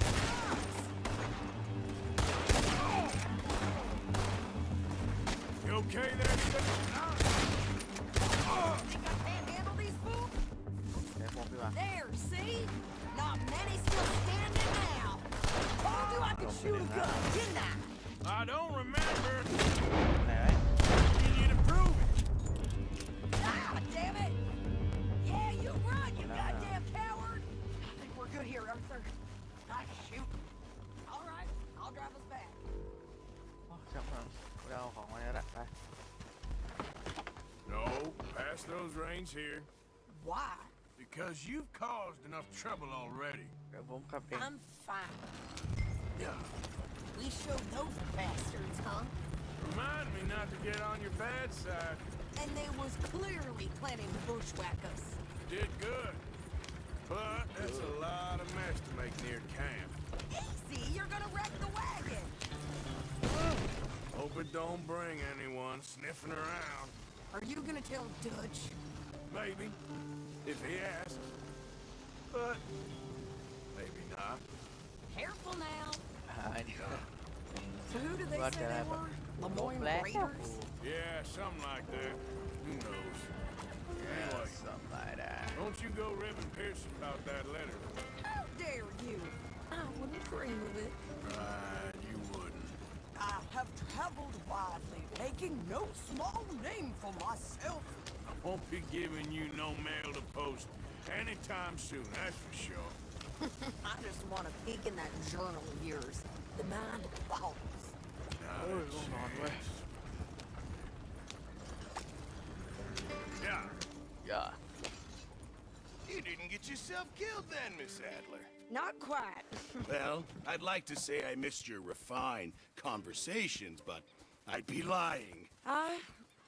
You okay there, son? Think I can't handle these fools? เดี๋ยวผมดีกว่า There, see? Not many still standing now. Told you I could shoot a gun, didn't I? I don't remember. ไหน You need to prove it. Ah, damn it! Yeah, you run, you goddamn coward! I think we're good here, Arthur. Nice shoot. All right, I'll drive us back. โอ้ช่างมันเราเอาของมาแล้วแหละไป No, pass those reins here. Why? Because you've caused enough trouble already. เดี๋ยวผมขับเอง I'm fine. Yeah. We showed those bastards, huh? Remind me not to get on your bad side. And they was clearly planning to bushwhack us. Did good. But that's a lot of mess to make near camp. Easy, you're gonna wreck the wagon. Hope it don't bring anyone sniffing around. Are you gonna tell Dutch? Maybe, if he asks. But maybe not. Careful now. หายเนี่ย So who did they Roger say they that. were? Lemoyne Black. Raiders? Yeah, something like that. Who knows? Anyway, something like that don't you go ribbing Pearson about that letter. How dare you? I wouldn't dream of it. Right, you wouldn't. I have traveled widely, making no small name for myself. I won't be giving you no mail to post anytime soon, that's for sure. I just want to peek in that journal of yours. The mind boggles. Not Oh, a it's going on, right? chance. Yeah. yeah You didn't get yourself killed then, Miss Adler. Not quite. Well, I'd like to say I missed your refined conversations, but I'd be lying.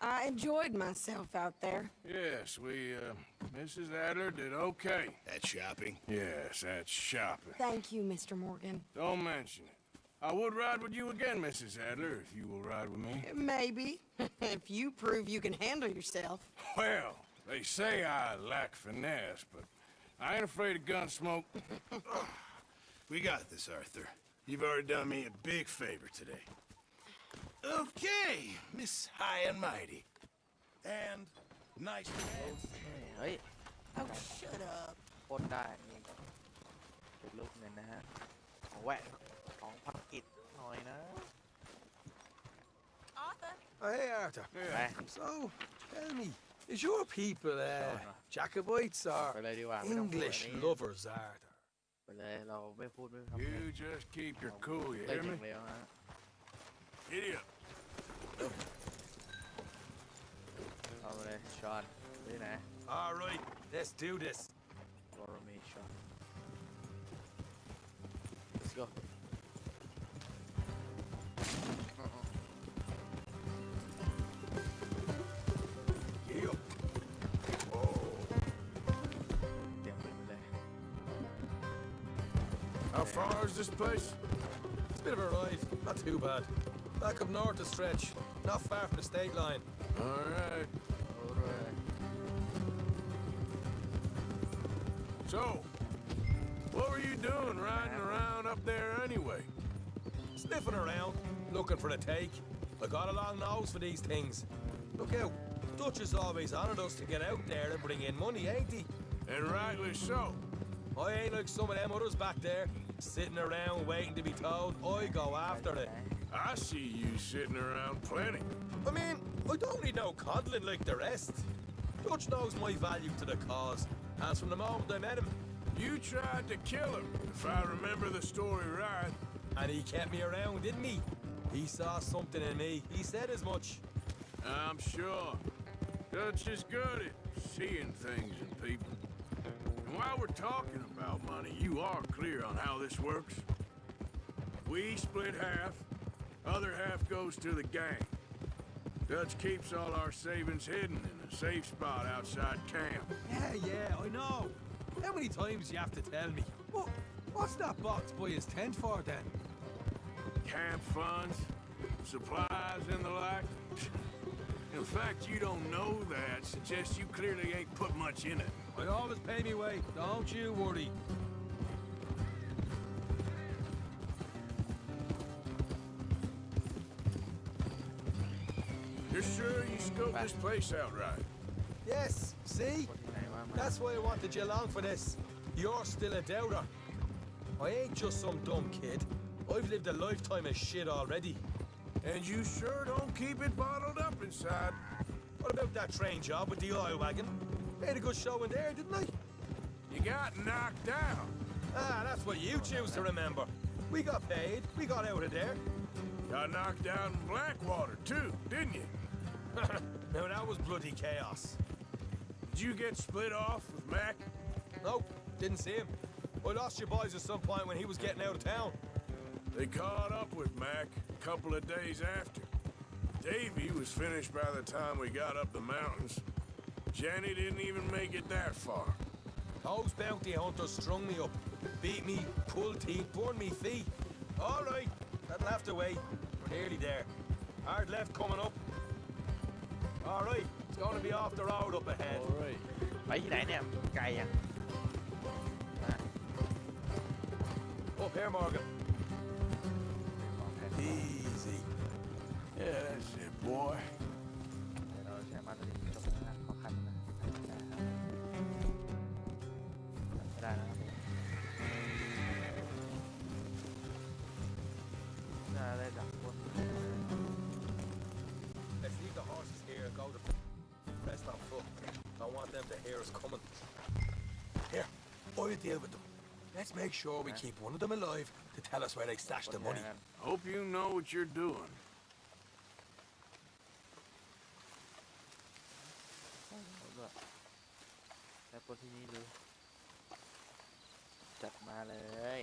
I enjoyed myself out there. Yes, Mrs. Adler did okay. That shopping? Yes, that's shopping. Thank you, Mr. Morgan. Don't mention it. I would ride with you again, Mrs. Adler, if you will ride with me. Maybe. If you prove you can handle yourself. Well, they say I lack finesse, but I ain't afraid of gun smoke. We got this, Arthur. You've already done me a big favor today. Okay, Miss High and Mighty. And nice pants. เฮ้ย Oh, shut up. ปล้นได้นี่เป็นลูกเงินนะฮะของแหวะของภารกิจหน่อยนะ Arthur? Oh, hey, Arthur. ไป So, tell me, is your people Jacobites ไป or เลยดีกว่าไม่ต้องพูด English อันนี้ lovers, Arthur? ไปเลยเราไม่พูดไม่ทำ You just keep your cool, you ได้ hear ยิ me? งเร็วฮะ Giddy up. เอาไปเลยชอนไปที่ไหน All right, let's do this. Follow me, Sean. Let's go. Yeah. เตรียมปืนไปเลย How far is this place? It's a bit of a ride, not too bad. Back up north a stretch, not far from the state line. All right. alright So, what were you doing riding around up there anyway? Sniffing around, looking for a take. I got a long nose for these things. Look out, Dutch is always honoured us to get out there and bring in money, ain't he? And rightly so. I ain't like some of them others back there, sitting around waiting to be told. I go after it. I see you sitting around plenty. I mean, I don't need no coddling like the rest. Dutch knows my value to the cause, as from the moment I met him. You tried to kill him, if I remember the story right. And he kept me around, didn't he? He saw something in me. He said as much. I'm sure. Dutch is good at seeing things in people. And while we're talking about money, you are clear on how this works? We split half, other half goes to the gang. Dutch keeps all our savings hidden in a safe spot outside camp. Yeah, I know. How many times you have to tell me? What's that box by his tent for then? Camp funds, supplies, and the like. The fact you don't know that suggests you clearly ain't put much in it. I always pay me way, don't you worry. You're sure you scoped this place out right? Yes, see? คนที่ไหนว่ามา That's why I wanted you along for this. You're still a doubter. I ain't just some dumb kid. I've lived a lifetime of shit already. And you sure don't keep it bottled up inside. What about that train job with the oil wagon? Made a good show in there, didn't I? You got knocked down. Ah, that's what you choose to remember. We got paid. We got out of there. Got knocked down in Blackwater, too, didn't you? Now that was bloody chaos. Did you get split off with Mac? Nope, didn't see him. I lost your boys at some point when he was getting out of town. They caught up with Mac a couple of days after. Davy was finished by the time we got up the mountains. Jenny didn't even make it that far. Those bounty hunters strung me up, beat me, pulled teeth, burned me feet. All right, that'll have to wait. We're nearly there. Hard left coming up. All right, it's going to be off the road up ahead. โอ้ยไปที่ไหนเนี่ยไกลยังมา Up here, Morgan. มองแผน Easy. Yeah, that's it, boy. เดี๋ยวเราใช้มาตรฐานจบนะขอคัดนะไม่ได้นะครับน่าได้ดักคน Let's leave the horses here and go to rest on foot. Don't want them to hear us coming. Here, I'll deal with them. Let's make sure we keep one of them alive to tell us where they stashed the money. Hope you know what you're doing. ด้วยแล้วคนที่นี่ดูจัดมาเลย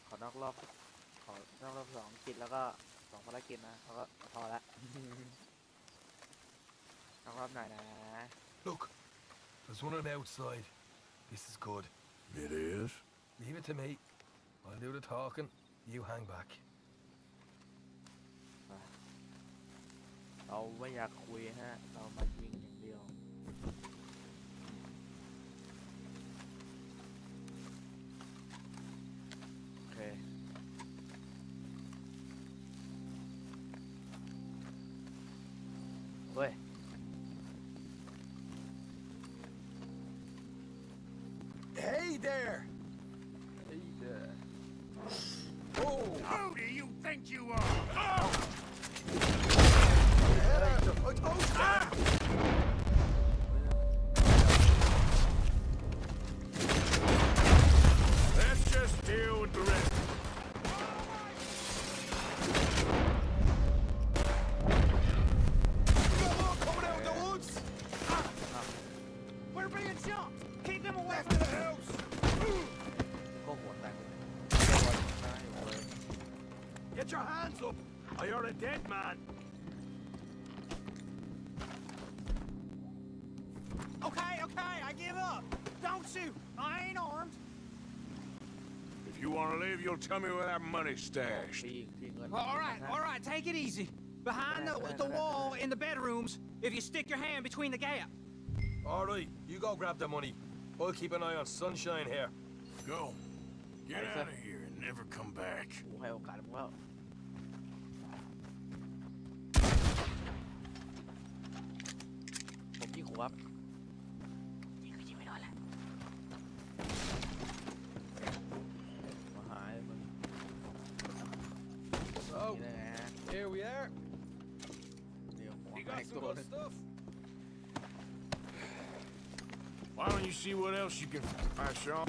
ขอนอกรอบสองกิจแล้วก็2 ภารกิจนะเขาก็พอละ นอกรอบหน่อยนะ Look, there's one on the outside. This is good. It is? Leave it to me. I'll do the talking. You hang back. เราไม่อยากคุยฮะเรามายิงอย่างเดียวโอเคเว้ย Hey there! Hey there. Oh! Who do you think you are? Oh! Let's just deal with the rest. Coming out of the woods! We're being jumped! Keep them away Left of the house! ก็หัวแตก Get your hands up, or you're a dead man. Okay, I give up. Don't shoot. I ain't armed. If you want to leave, you'll tell me where that money's stashed. ที่เงิน All right, take it easy. Behind the wall in the bedrooms, if you stick your hand between the gap. All right, you go grab the money. I'll keep an eye on Sunshine here. Go. Get out of here and never come back. กูให้โอกาสมึงแล้ว Here we are. เดี๋ยวหัว You แต got ก some ตัว good หนึง stuff. Why don't you see what else you can find, Sean?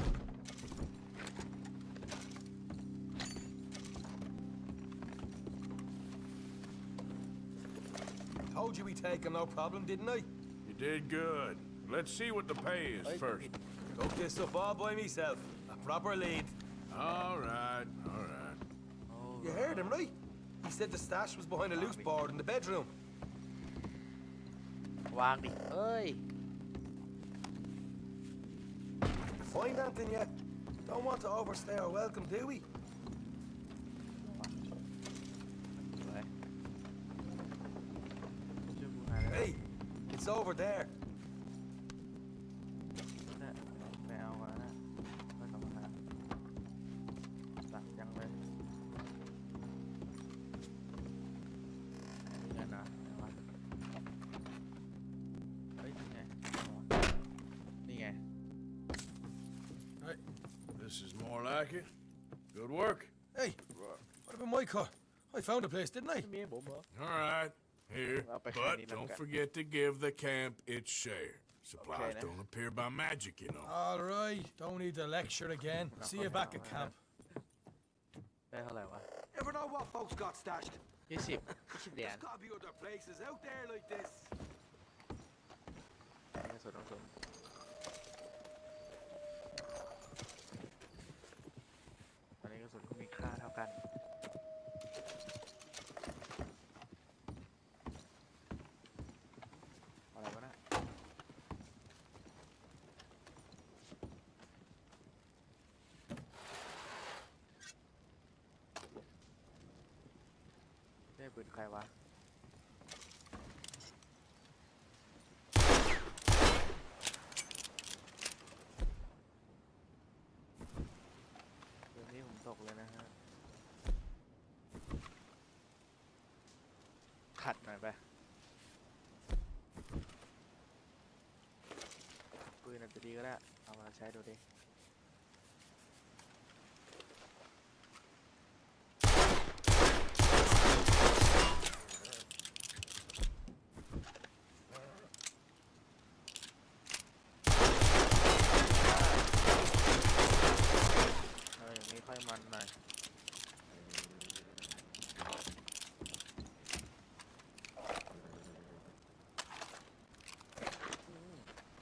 Told you we'd take him, no problem, didn't I? You did good. Let's see what the pay is first. Took this up all by myself. A proper lead. All right, all right. You heard him, right? He said the stash was behind a loose board in the bedroom. วางดิเอ้ย Find anything yet? Don't want to overstay our welcome, do we? สวยช่วยกูหาเลย Hey, it's over there. นะไม่เอามานะไม่ต้องมาสักยังเลยนี่ไงนะเฮ้ยนี่ไงนี่ไง This is more like it. Good work. Hey, what about my car? I found a place, didn't I? มีให้ผมเหรอ All right, here. Well, but But need don't them. forget to give the camp its share. Supplies Okay, then. don't appear by magic, you know. All right, don't need the lecture again. See you back at camp. ได้เท่าไหร่วะ Ever know what folks got stashed? 20เหรียญ There's gotta be other places out there like this. ไม่สนต้องสนตอนนี้กระสุนก็มีค่าเท่ากันอะไรวะนะได้ปืนใครวะปืนนี้ผมตกเลยนะฮะขัดหน่อยไปปืนอาจจะดีก็ได้เอามาใช้ดูดิอย่างนี้ค่อยมันหน่อย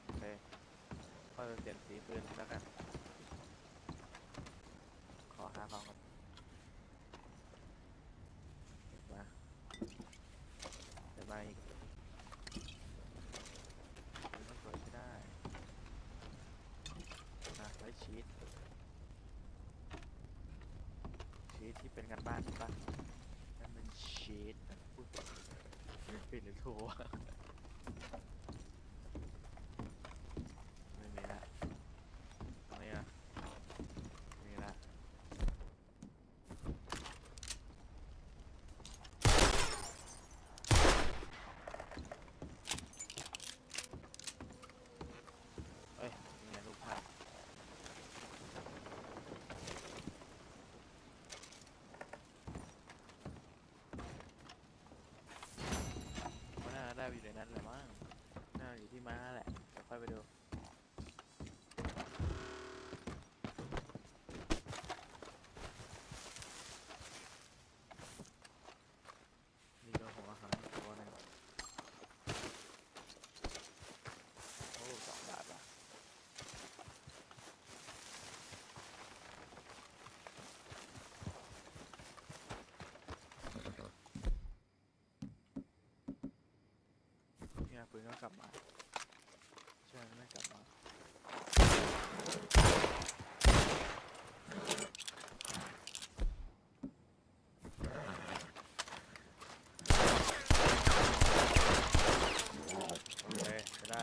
โอเคค่อยไปเปลี่ยนสีปืนแล้วกันขอหาของก่อนมาเดี๋ยวมาอีกมันสวยไม่ได้ไว้ชีสที่เป็นกันบ้านใช่ปะนั่นมันชีสพูดผิดหรือถูกวะไม่มีละตรงนี้อ่ะมีละเอ้ยนี่ไงรูปภาพได้ไปอยู่ในนั้นแหละมั้งน่าอยู่ที่ม้าแหละเดี๋ยวค่อยไปดูนี่ก็ของอาหารตัวนึงโอ้2 บาทว่ะเนี่ยปืนก็กลับมาใช่ไม่กลับมาโอเคจะได้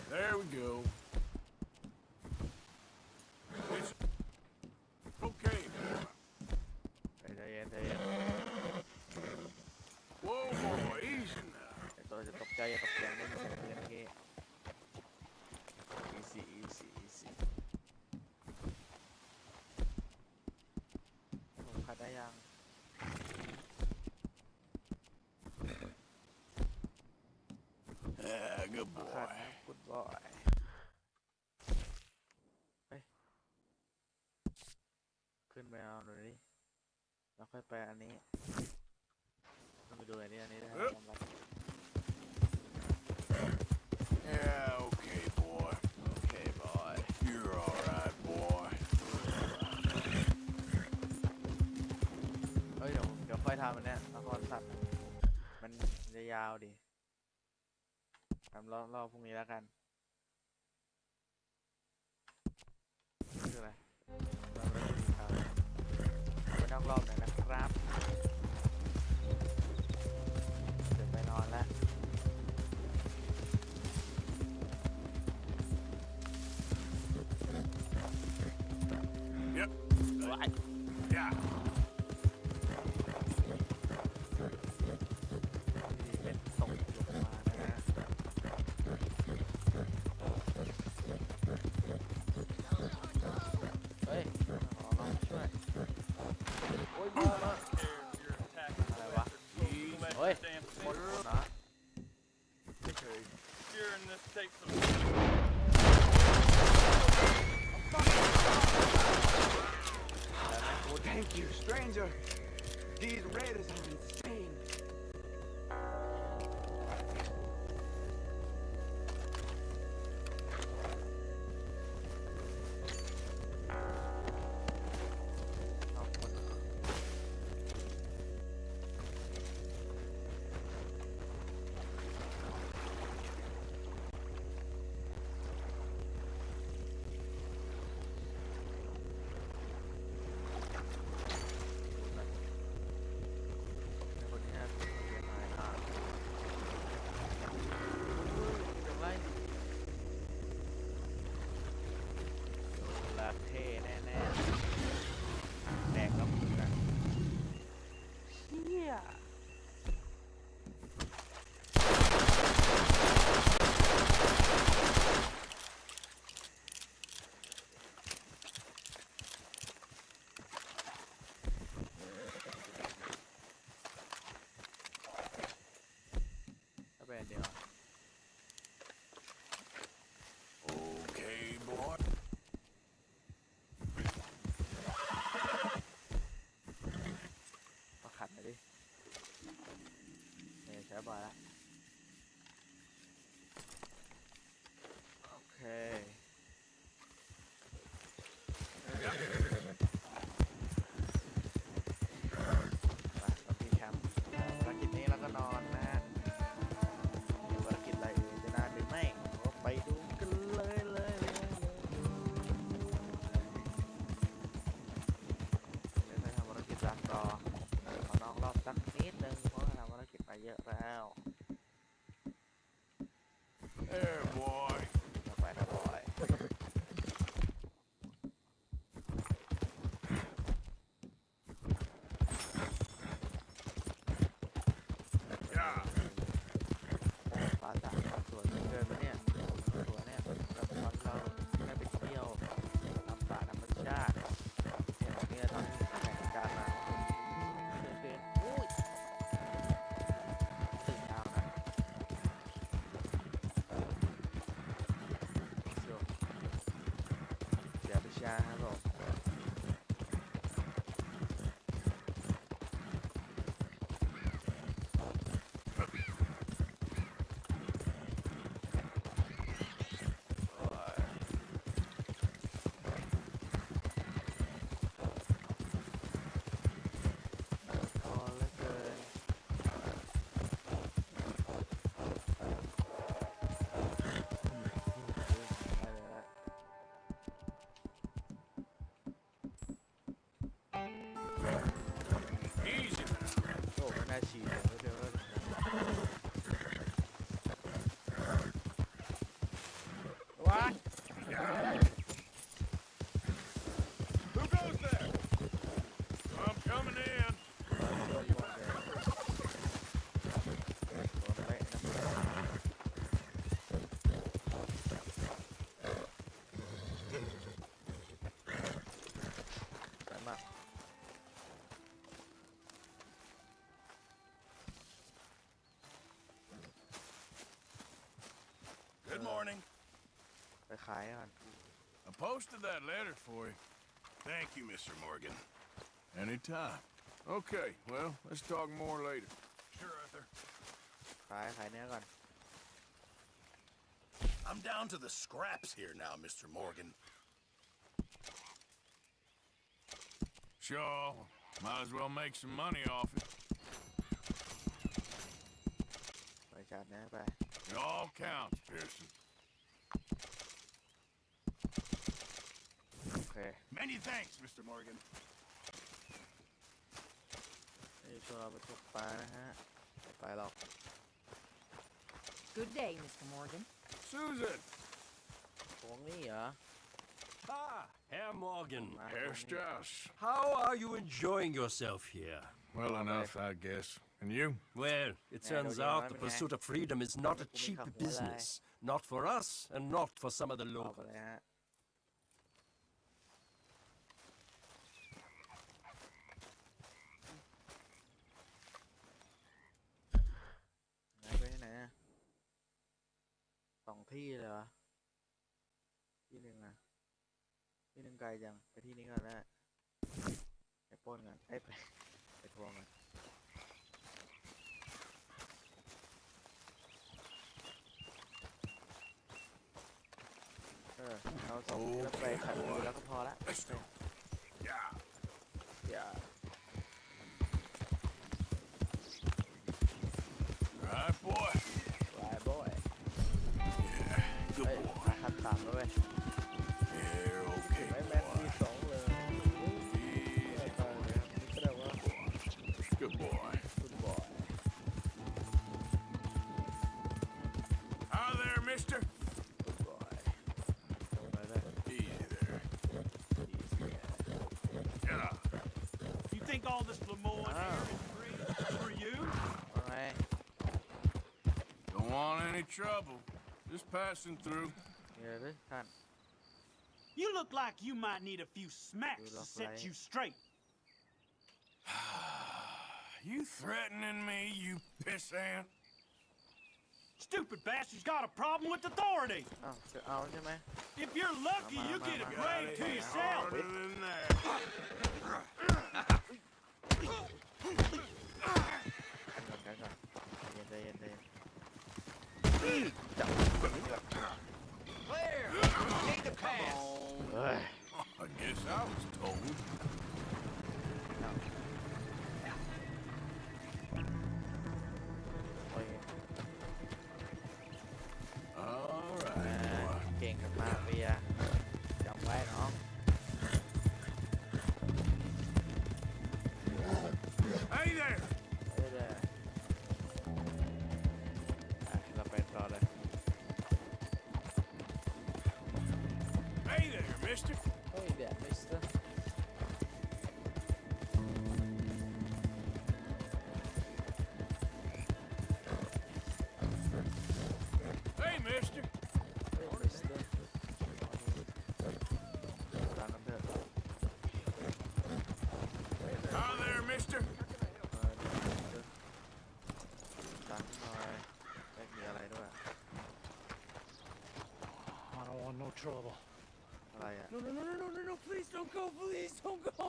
There we go. It's okay ยัง Good ขัด boy. นะกุดบอยเฮ้ยขึ้นไปเอาหน่อยดิแล้วค่อยไปอันนี้ต้องไปดูอันนี้ได้ทำอะไร Yeah, okay, boy. Okay boy You're all right, boy. เฮ้ยเดี๋ยวค่อยทำอันเนี้ยละครสัตว์มันจะยาวดิทำรอบพรุ่งนี้แล้วกันนี่คืออะไรเราไม่ได้ทำไปนอกรอบหน่อยนะครับเดี๋ยวไปนอนแล้ว Yep. Yeah. ที่เป็นตกลงมานะเฮ้ยขอลองช่วยโอ้ยมาอะไรวะเฮ้ยคนนะ Thank you, stranger. These raiders are insane. ชอบคนในคนนี้น่าจะเป็นคนเสียหายเป็นไรลาเท่แน่ๆแดกแล้วมึงนะเชี่ยถ้าเป็นเดียว Okay, boy. มาขัดหน่อยดิเนี่ยใช้บ่อยละโอเคไปตอนที่แคมป์ภารกิจนี้แล้วก็นอนนะมีภารกิจอะไรอื่นจะนานหรือไม่ก็ไปดูกันเลยเดี๋ยวไปทำภารกิจต่อขอนอกรอบสักนิดนึงเพราะว่าทำภารกิจมาเยอะแล้ว There, boy. ไปนะบอย Yeah. ฟ้าสางสวยเหลือเกินวะเนี่ยสวยเนี่ยแบบตอนเราได้ไปเที่ยวตามป่าธรรมชาติเนี่ยตอนที่แข่งการมาเดินอุ้ยตื่นเช้านะเดี๋ยวไปชาครับผมพอเหลือเกิน Easy now. โอ้ไม่น่าฉีดเลยเดี๋ยวว้า Who goes there? I'm coming in. ส Good morning. ไปขายก่อน I posted that letter for you. Thank you, Mr. Morgan. Anytime. Okay, well, let's talk more later. Sure, Arthur. ขายเนื้อก่อน I'm down to the scraps here now, Mr. Morgan. Sure, might as well make some money off it. ไปจัดเนื้อไป It all counts, Pearson. โอเค Many thanks, Mr. Morgan. นี่ช่วยเราไปตกปลานะฮะไม่ไปหรอก Good day, Mr. Morgan. Susan! โค้งนี่เหรอ Ah, Herr Morgan. มา Herr Strauss. How are you enjoying yourself here? Well enough, I guess. And you? Well, it turns out the pursuit of freedom is not a cheap business. Not for us, and not for some of the ออกไป locals. เลยฮะไหนไปไหนอะสองที่เลยวะที่หนึ่งอะที่หนึ่งไกลจังไปที่นี้ก่อนนะไปปล้นกันไปทวงกันเอาสองที่แล้วไปขัดมือแล้วก็พอละ Yeah. อย่า Right, boy. ลายบอย Good เฮ้ย boy. มาคัดตามแล้วเว้ย Yeah, okay, ไม่แม็ก boy. มีสองเลยไม่ตายเลยครับนี่ก็ได้ว่า Good boy. คุณบอย Hi there, mister. คุณบอยไปเลย Easy there. Yeah. You think all this Lemoyne here is free for you? ว่าไง Don't want any trouble. Just passing through. มีอะไรด้วยท่าน You look like you might need a few smacks to set you straight. You threatening me, you pissant? Stupid bastard's got a problem with authority. อ้าวจะเอาใช่ไหม If you're lucky, you get a grave to yourself. Harder than that. กันก่อนใจเย็น Clear. Take the pass. เฮ้ย I guess I was told. โอ้ย All right, boy. เก่งกันมากเบียร์จำไว้น้อง Hey there! เอ้ยเด้อเราไปต่อเลย Hey there, mister. เฮ้ยเดี๋ยวมิสเตอร์ Hey, mister. เฮ้ยมิสเตอร์ตามกันเถอะ Hi there, mister. ตังค์หน่อยไม่มีอะไรด้วย I don't want no trouble. อะไรอ่ะ No, please don't go, please don't go.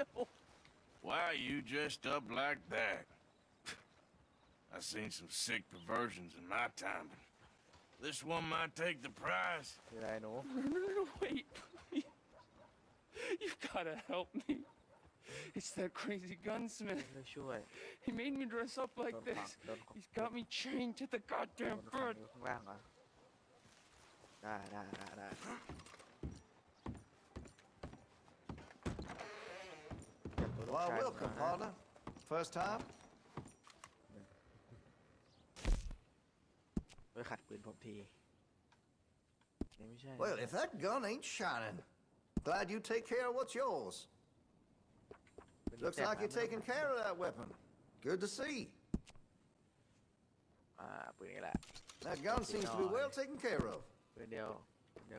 No. Why are you dressed up like that? I've seen some sick perversions in my time, but this one might take the prize. มีอะไรหนู No, wait, please. You've gotta help me. It's that crazy gunsmith. ไม่ช่วย He made me dress up like Don't this. talk, don't talk. He's got me chained to the โด goddamn นขัง bed. อยู่ข้างล่างเหรอได้เก็บตัวลูก Well, ชาย welcome, มา partner. First time? ไปขัดปืนผมทีนี่ไม่ใช่ Well, if that gun ain't shining, glad you take care of what's yours. ปืน Looks แจก like you're น้ำ taking care of that weapon. Good to see. ปืนนี้แหละ That gun seems to be well taken care of. ปืนเดียว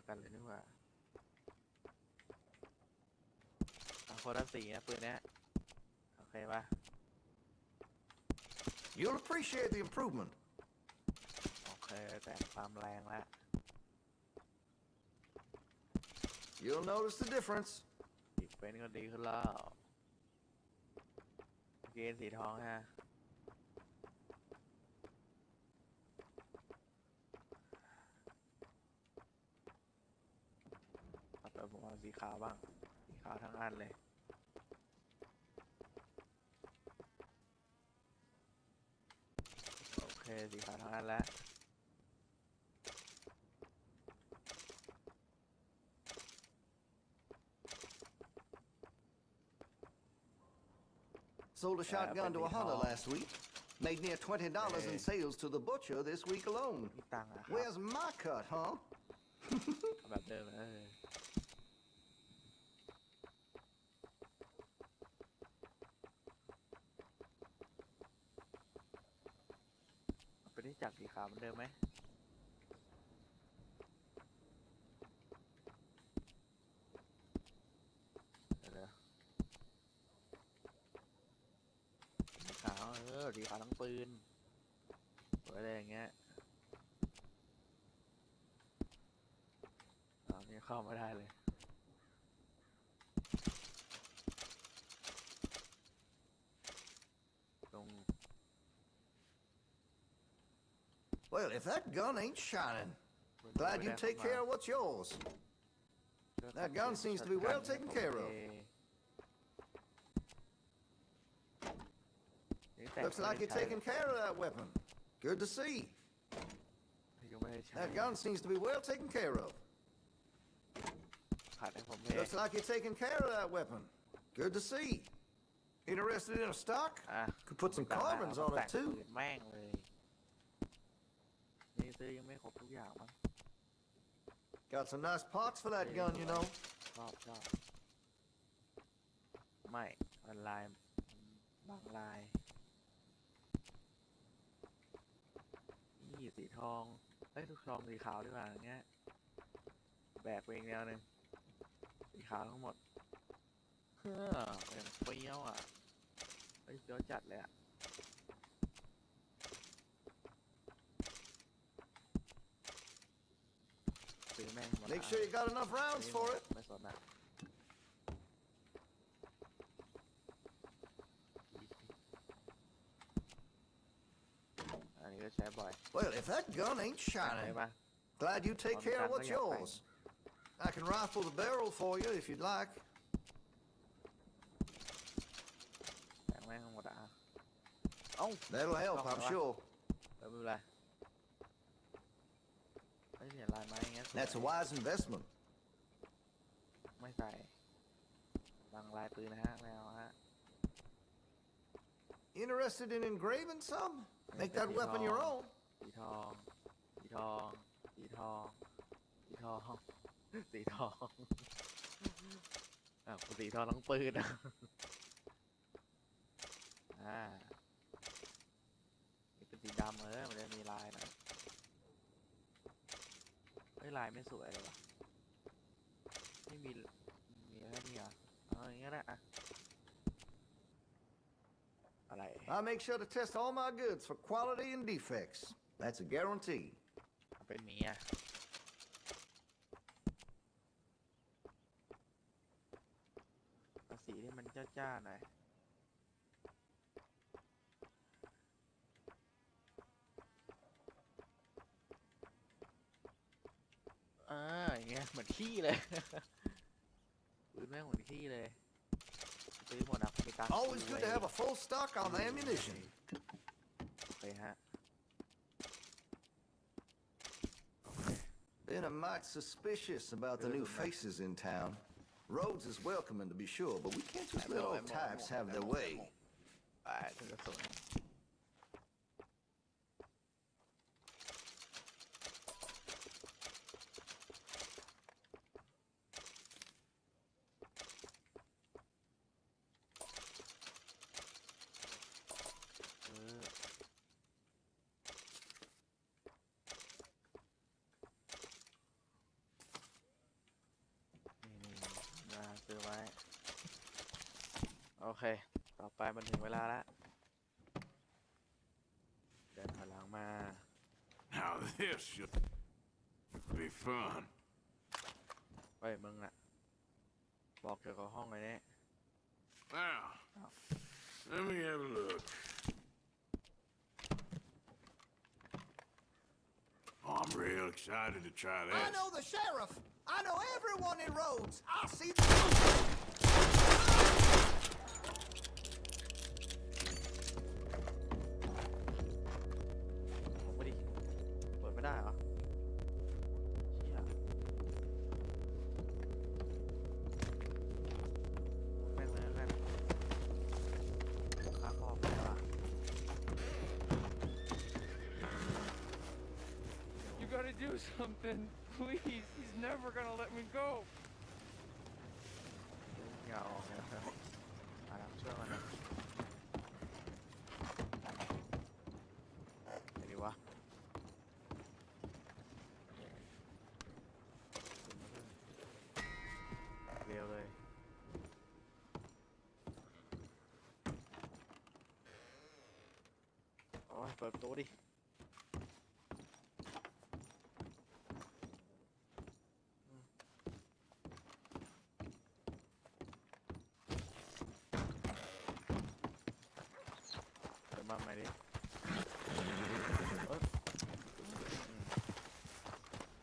กันเลยนี่หว่าคนละสีนะปืนเนี้ยโอเคปะ You'll appreciate the improvement. โอเค แต่ความแรงละ You'll notice the difference. อีกเป็นก็ดีขึ้นแล้วเกณฑ์สีทองฮะเอาผมเอาสีขาวบ้างสีขาวทั้งอันเลยโอเคสีขาวทั้งอันแล้ว Sold a shotgun to a hunter last week. Made near $20 in sales to the butcher this week alone. มีตังค์อะครับ Where's my cut, huh? เอาแบบเดิมไปที่จักรสีขาวเหมือนเดิมไหมเดี๋ยวสีขาวสีขาวทั้งปืนหรืออะไรอย่างเงี้ยนี่เข้ามาได้เลยตรง Well, if that gun ain't shining, glad you take care of what's yours. That gun seems to be well taken care of. Looks like you're taking care of that weapon. Good to see. That gun seems to be well taken care of. Looks like you're taking care of that weapon. Good to see. Interested in a stock? Could put some carbons on it too. แม่งเลยนี่ซื้อยังไม่ครบทุกอย่างมั้ง Got some nice parts for that gun, you know. ชอบไม่มันลายบางลายนี่สีทองทุกทองสีขาวดีกว่าอย่างเงี้ยแบกไปอีกแนวหนึ่งสีขาวทั้งหมดเป็นเปรี้ยวอ่ะเปรี้ยวจัดเลยอ่ะซื้อแม่ง Make sure you got enough rounds for it. ไม่สนอ่ะอันนี้ก็ใช้บ่อย Well, if that gun ain't shining, glad you take care of what's yours. I can rifle the barrel for you if you'd like. แบ่งแม่งหมดอ่ะเอ้า That'll help, I'm sure. ไม่เป็นไรไม่เห็นลายไม้อย่างเงี้ย That's a wise investment. ไม่ใส่บางลายปืนนะฮะไม่เอาฮะ Interested in engraving some? Make that weapon your own. สีทองสีทองสีทองสีทองสีทองสีทองทั้งปืนอ่ะนี่เป็นสีดำมันจะมีลายนะลายไม่สวยเลยวะไม่มีอะไรนี่เหรออย่างเงี้ยนะอะไร I make sure to test all my goods for quality and defects. That's a guarantee. เป็นหมีอ่ะสีที่มันจ้าๆหน่อยอย่างเงี้ยเหมือนขี้เลยปืนแม่งเหมือนขี้เลยซื้อหมดอ่ะมีตังค์ Always good to have a full stock on the ammunition. โอเคฮะ Been a mite suspicious about the new faces in town. Rhodes is welcoming to be sure, but we can't just let old types have their way. ถึงจะสวยซื้อไว้โอเคต่อไปมันถึงเวลาแล้วเดินถอยหลังมา Now this should be fun. เฮ้ยมึงอะบอกเกี่ยวกับห้องไอ้นี่ Now, let me have a look. Oh, I'm real excited to try this. I know the sheriff. I know everyone in Rhodes. I'll see. ผมไม่ดิเปิดไม่ได้เหรอเชี่ยแม่งเลยแม่งข้างออกไปว่ะ You gotta do something. Please. He's never gonna let me go. อย่าออกนะครับช่วยมันนะไหนดีวะเร็วเลยโอ้ยเปิดประตูดิมาใหม่ดิ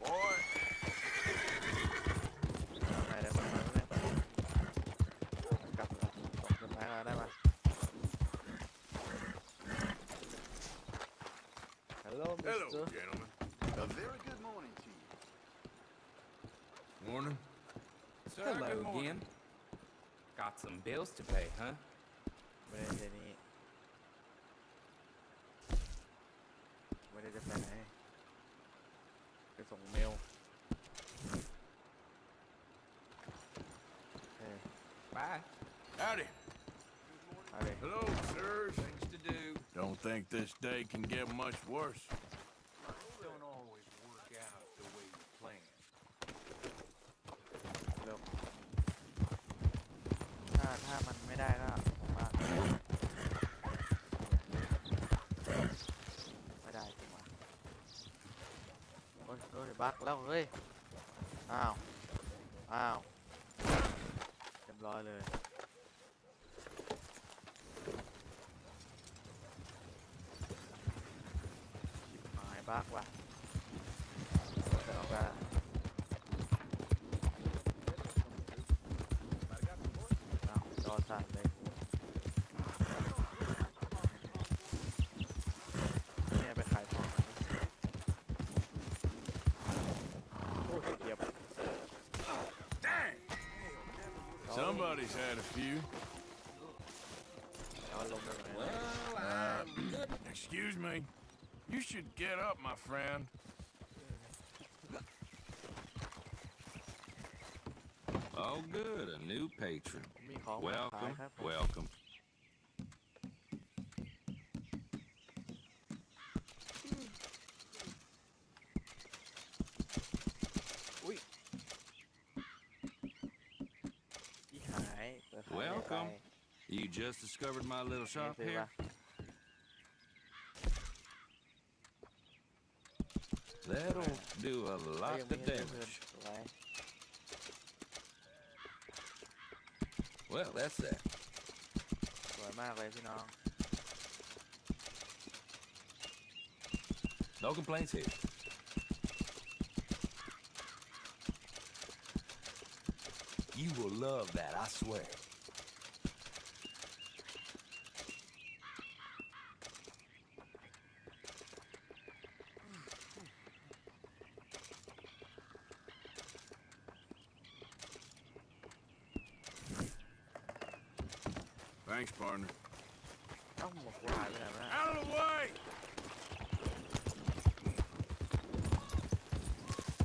โอ้ยไหนได้มาเนี่ยกลับตกต้นไม้มาได้ปะ Hello, Hello, Mister. gentlemen. A very good morning to you. Morning. Sir, Hello good morning. again. Got some bills to pay, huh? ไม่ได้จะนี่ไม่ได้จะไปไหนไปส่งเมลเฮ้ย Bye. Howdy. อะไร Hello, sirs. Things to do. Don't think this day can get much worse. Don't always work out the way you plan. เร็วถ้ามันไม่ได้ก็ผมว่าไม่ได้จริงว่ะโอ้ยโอ้ยบั๊กแล้วเฮ้ยอ้าวเรียบร้อยเลยหายบั๊กว่ะแต่เราก็จอสั่นเลยเนี่ยไปขายของโอ้ยเหยียบ Dang! Somebody's had a few. เอาลงไปไหน Excuse me. You should get up, my friend. Oh, good. A new patron. มีของมาขาย Welcome, ครับผม welcome. อุ้ยที่ขายเปิดขายไม่ไป Welcome. You just discovered my little นี่ shop ซื้อ here? ปะ That'll do a เฮ้ย lot ยัง of ไม่ได้ซื้อเพื่อน damage. สวย Well, that's that. สวยมากเลยพี่น้อง No complaints here. You will love that, I swear. Thanks, partner. เอ้าหมวกกูหายไปไหนวะ Out of the way!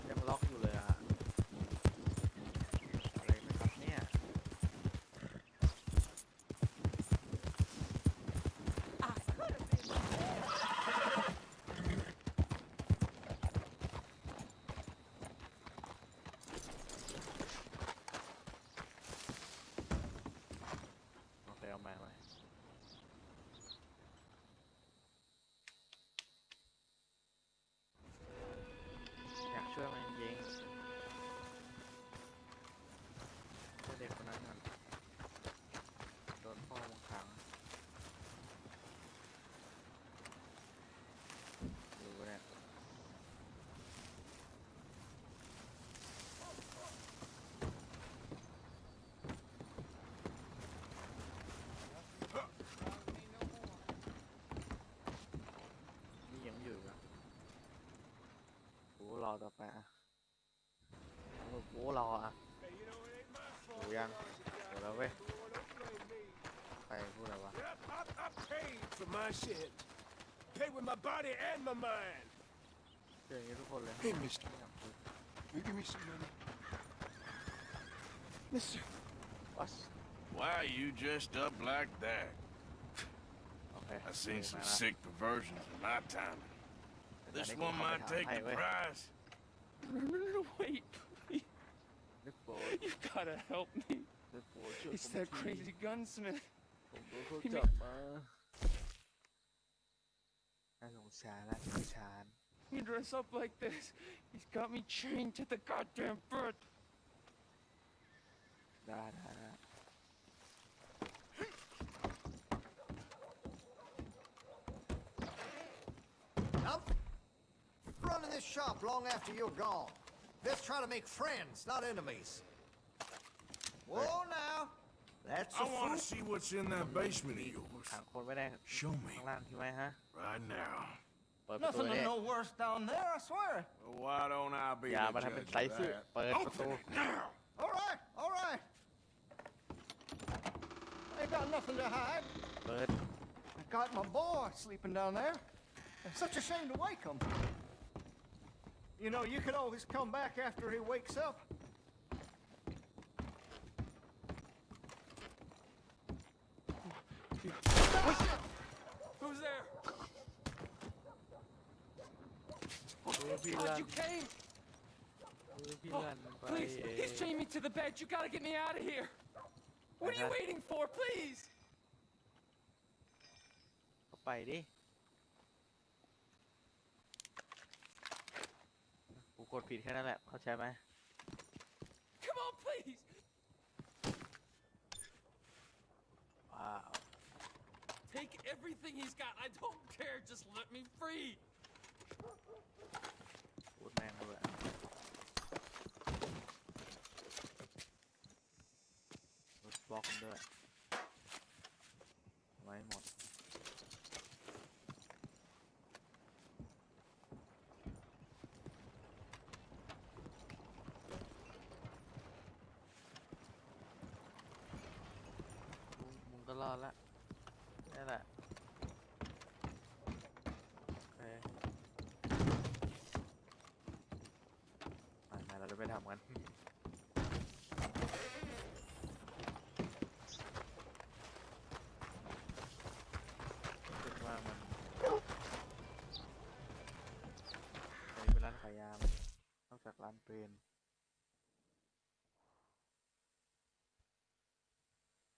ยังล็อกอยู่เลยอะอะไรนะครับเนี่ย โอเคเอามา ต่อไปอ่ะโอ้เราอ่ะโอ้ยังโอ้แล้วเว้ยใครพูดอะไรวะ I paid for my shit. Paid with my body and my mind. เจออย่างนี้ทุกคนเลย Hey, mister. You give me some money. Mister. What? Why are you dressed up like that? Okay. I've seen some sick perversions in my time. This one might take the prize. No, wait, please. You've gotta help me. It's that crazy gunsmith. ผมโดนเขาจับมาน่าสงสารน่าสงสาร You dress up like this. He's got me chained to the goddamn bed. ได้ I'm running this shop long after you're gone. Let's try to make friends, not enemies. Whoa now. That's I a want to fool. see what's in that basement of yours. ขังคนไม่ได้ Show me ข้างล่างใช่ไหมฮะ right now. เปิดประตู Nothing เนี่ย no worse down there, I swear. Well, why don't I be อย่า the มาทำเป็น judge ไซ of ส์ that? เปิดประตู Open it now. All right, all right. Ain't got nothing to hide. เปิด I got my boy sleeping down there. It's such a shame to wake him. You know, you could always come back after he wakes up. Who's there? พี่ God, ลัน you came? พี่ลันไป Please, he's chained me to the bed. You gotta get me out of here. What are you waiting for? Please. ก็ไปดิกูกดผิดแค่นั้นแหละเข้าใจไหม Come on, please. ว้าว Take everything he's got. I don't care. Just let me free. พูดแม่งด้วยรถบล็อกมันด้วยไว้หมดมึงก็รอดละนี่แหละโอเคมาเราจะไปทำกันคิดว่ามันอันนี้เป็นร้านขายยาไหมนอกจากร้านปืน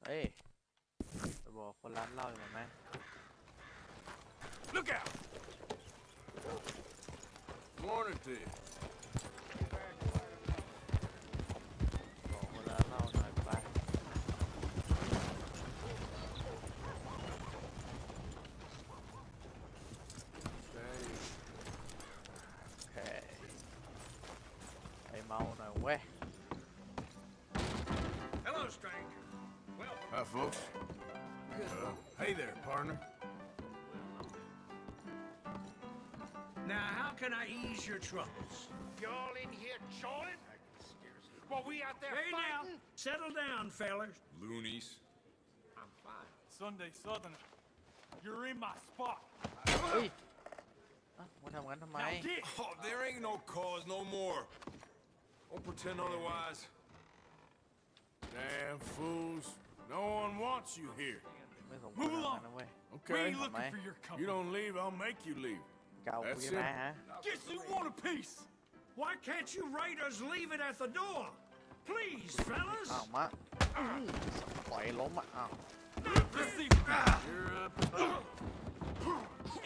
เฮ้ยไปบอกคนร้านเหล้าอยู่ไหม Look out! Morning to you. บอกคนร้านเหล้าหน่อยไปโอเคไอเมาหน่อยเว้ย Hello, stranger. Welcome. Hi, folks. Hey there, partner. Now, how can I ease your troubles? Y'all in here chawing? While we out there Hey now, fighting? settle down, fellas. Loonies. I'm fine. Sunday Southerner, you're in my spot. เฮ้ยอ่ะมาทำงั้นทำไม Now get. Oh, there ain't no cause no more. Don't pretend otherwise. Damn fools. No one wants you here. ไม่สมควรทำงั้นนะเว้ย We Okay? ain't looking for your You company. don't leave, I'll make you leave. เก่ากู That's ใช่ไหม it. ฮะ Guess you want a piece. Why can't you raiders leave it at the door? Please, fellas. อ้าวมาปล่อยล้มอ่ะอ้าว Receive. You're up.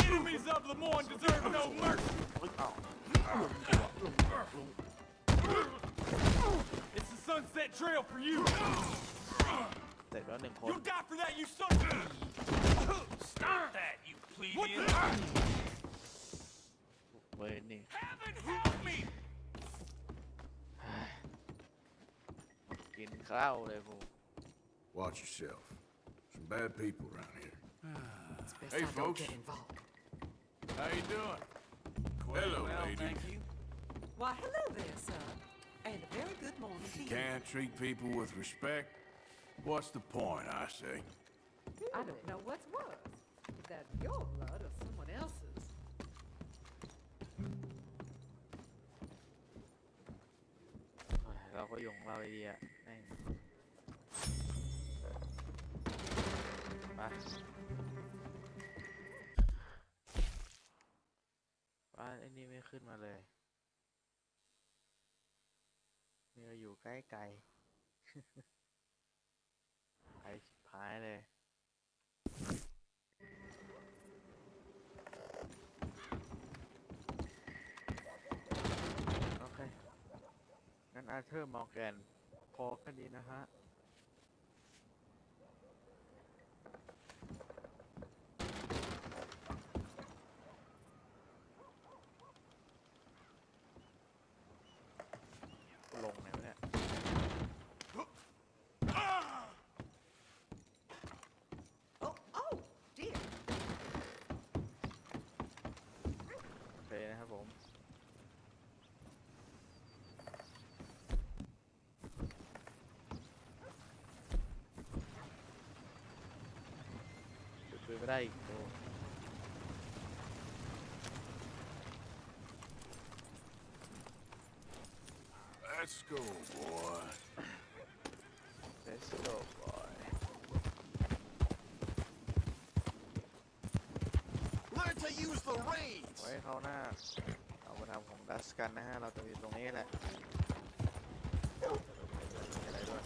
Enemies of Lemoyne deserve no mercy. อ้าว It's the Sunset Trail for you. เสร็จแล้วหนึ่งคน You'll die for that, you son. Stop that, you What plebeian. the? เว้ยนี่ Heaven help me. กินข้าวเลยพวก Watch yourself. Some bad people around here. It's best Hey, I don't folks. get involved. How you doing? Quite Hello, well, lady. thank you. Why, hello there, sir. And a very good morning to you. Can't treat people with respect? What's the point, I say? I don't know what's worse. That your blood or someone else's. เราก็หยงเราไอเดียแม่งว่าไอ้นี่ไม่ขึ้นมาเลยนี่เราอยู่ใกล้ไกลไกลชิบหายเลยโอเคงั้นอาเธอร์มอร์แกนพอแค่นี้นะฮะลงไหนวะเนี่ยOh, dear. โอเคนะครับผมจุดปืนไม่ได้อีกโอ้ Let's go, boy. Let's go boy Learn to use the reins. ไว้เข้าหน้าเอามาทำของดัสกันนะฮะเราจะอยู่ตรงนี้แหละอะไรด้วย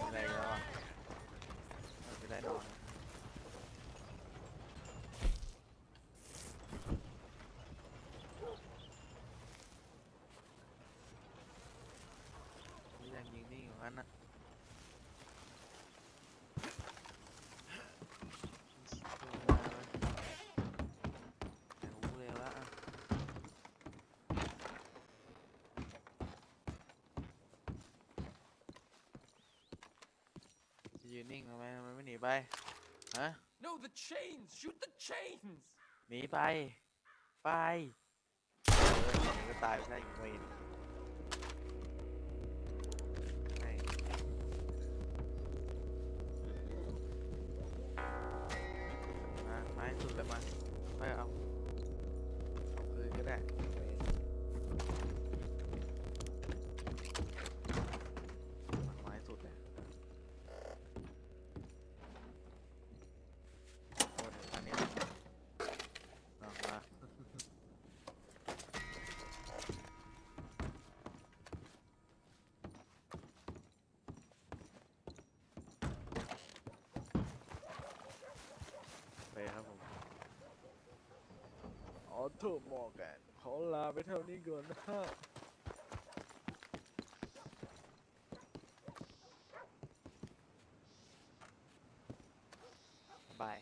อะไรแล้วอ่ะไม่ได้นอนนี่ยังยิงนี่อยู่งั้นนะยืนนิ่งทำไมไม่หนีไปฮะ No, the chains! Shoot the chains! หนีไปไปก็ตายไปได้อีกเวนมาไม้สุดเลยมาไปเอาคืนก็ได้ไม้สุดเลยโอ้เดี๋ยวอันนี้เอามาไปครับผมออโต้มอร์แกนขอลาไปเท่านี้ก่อนนะฮะบาย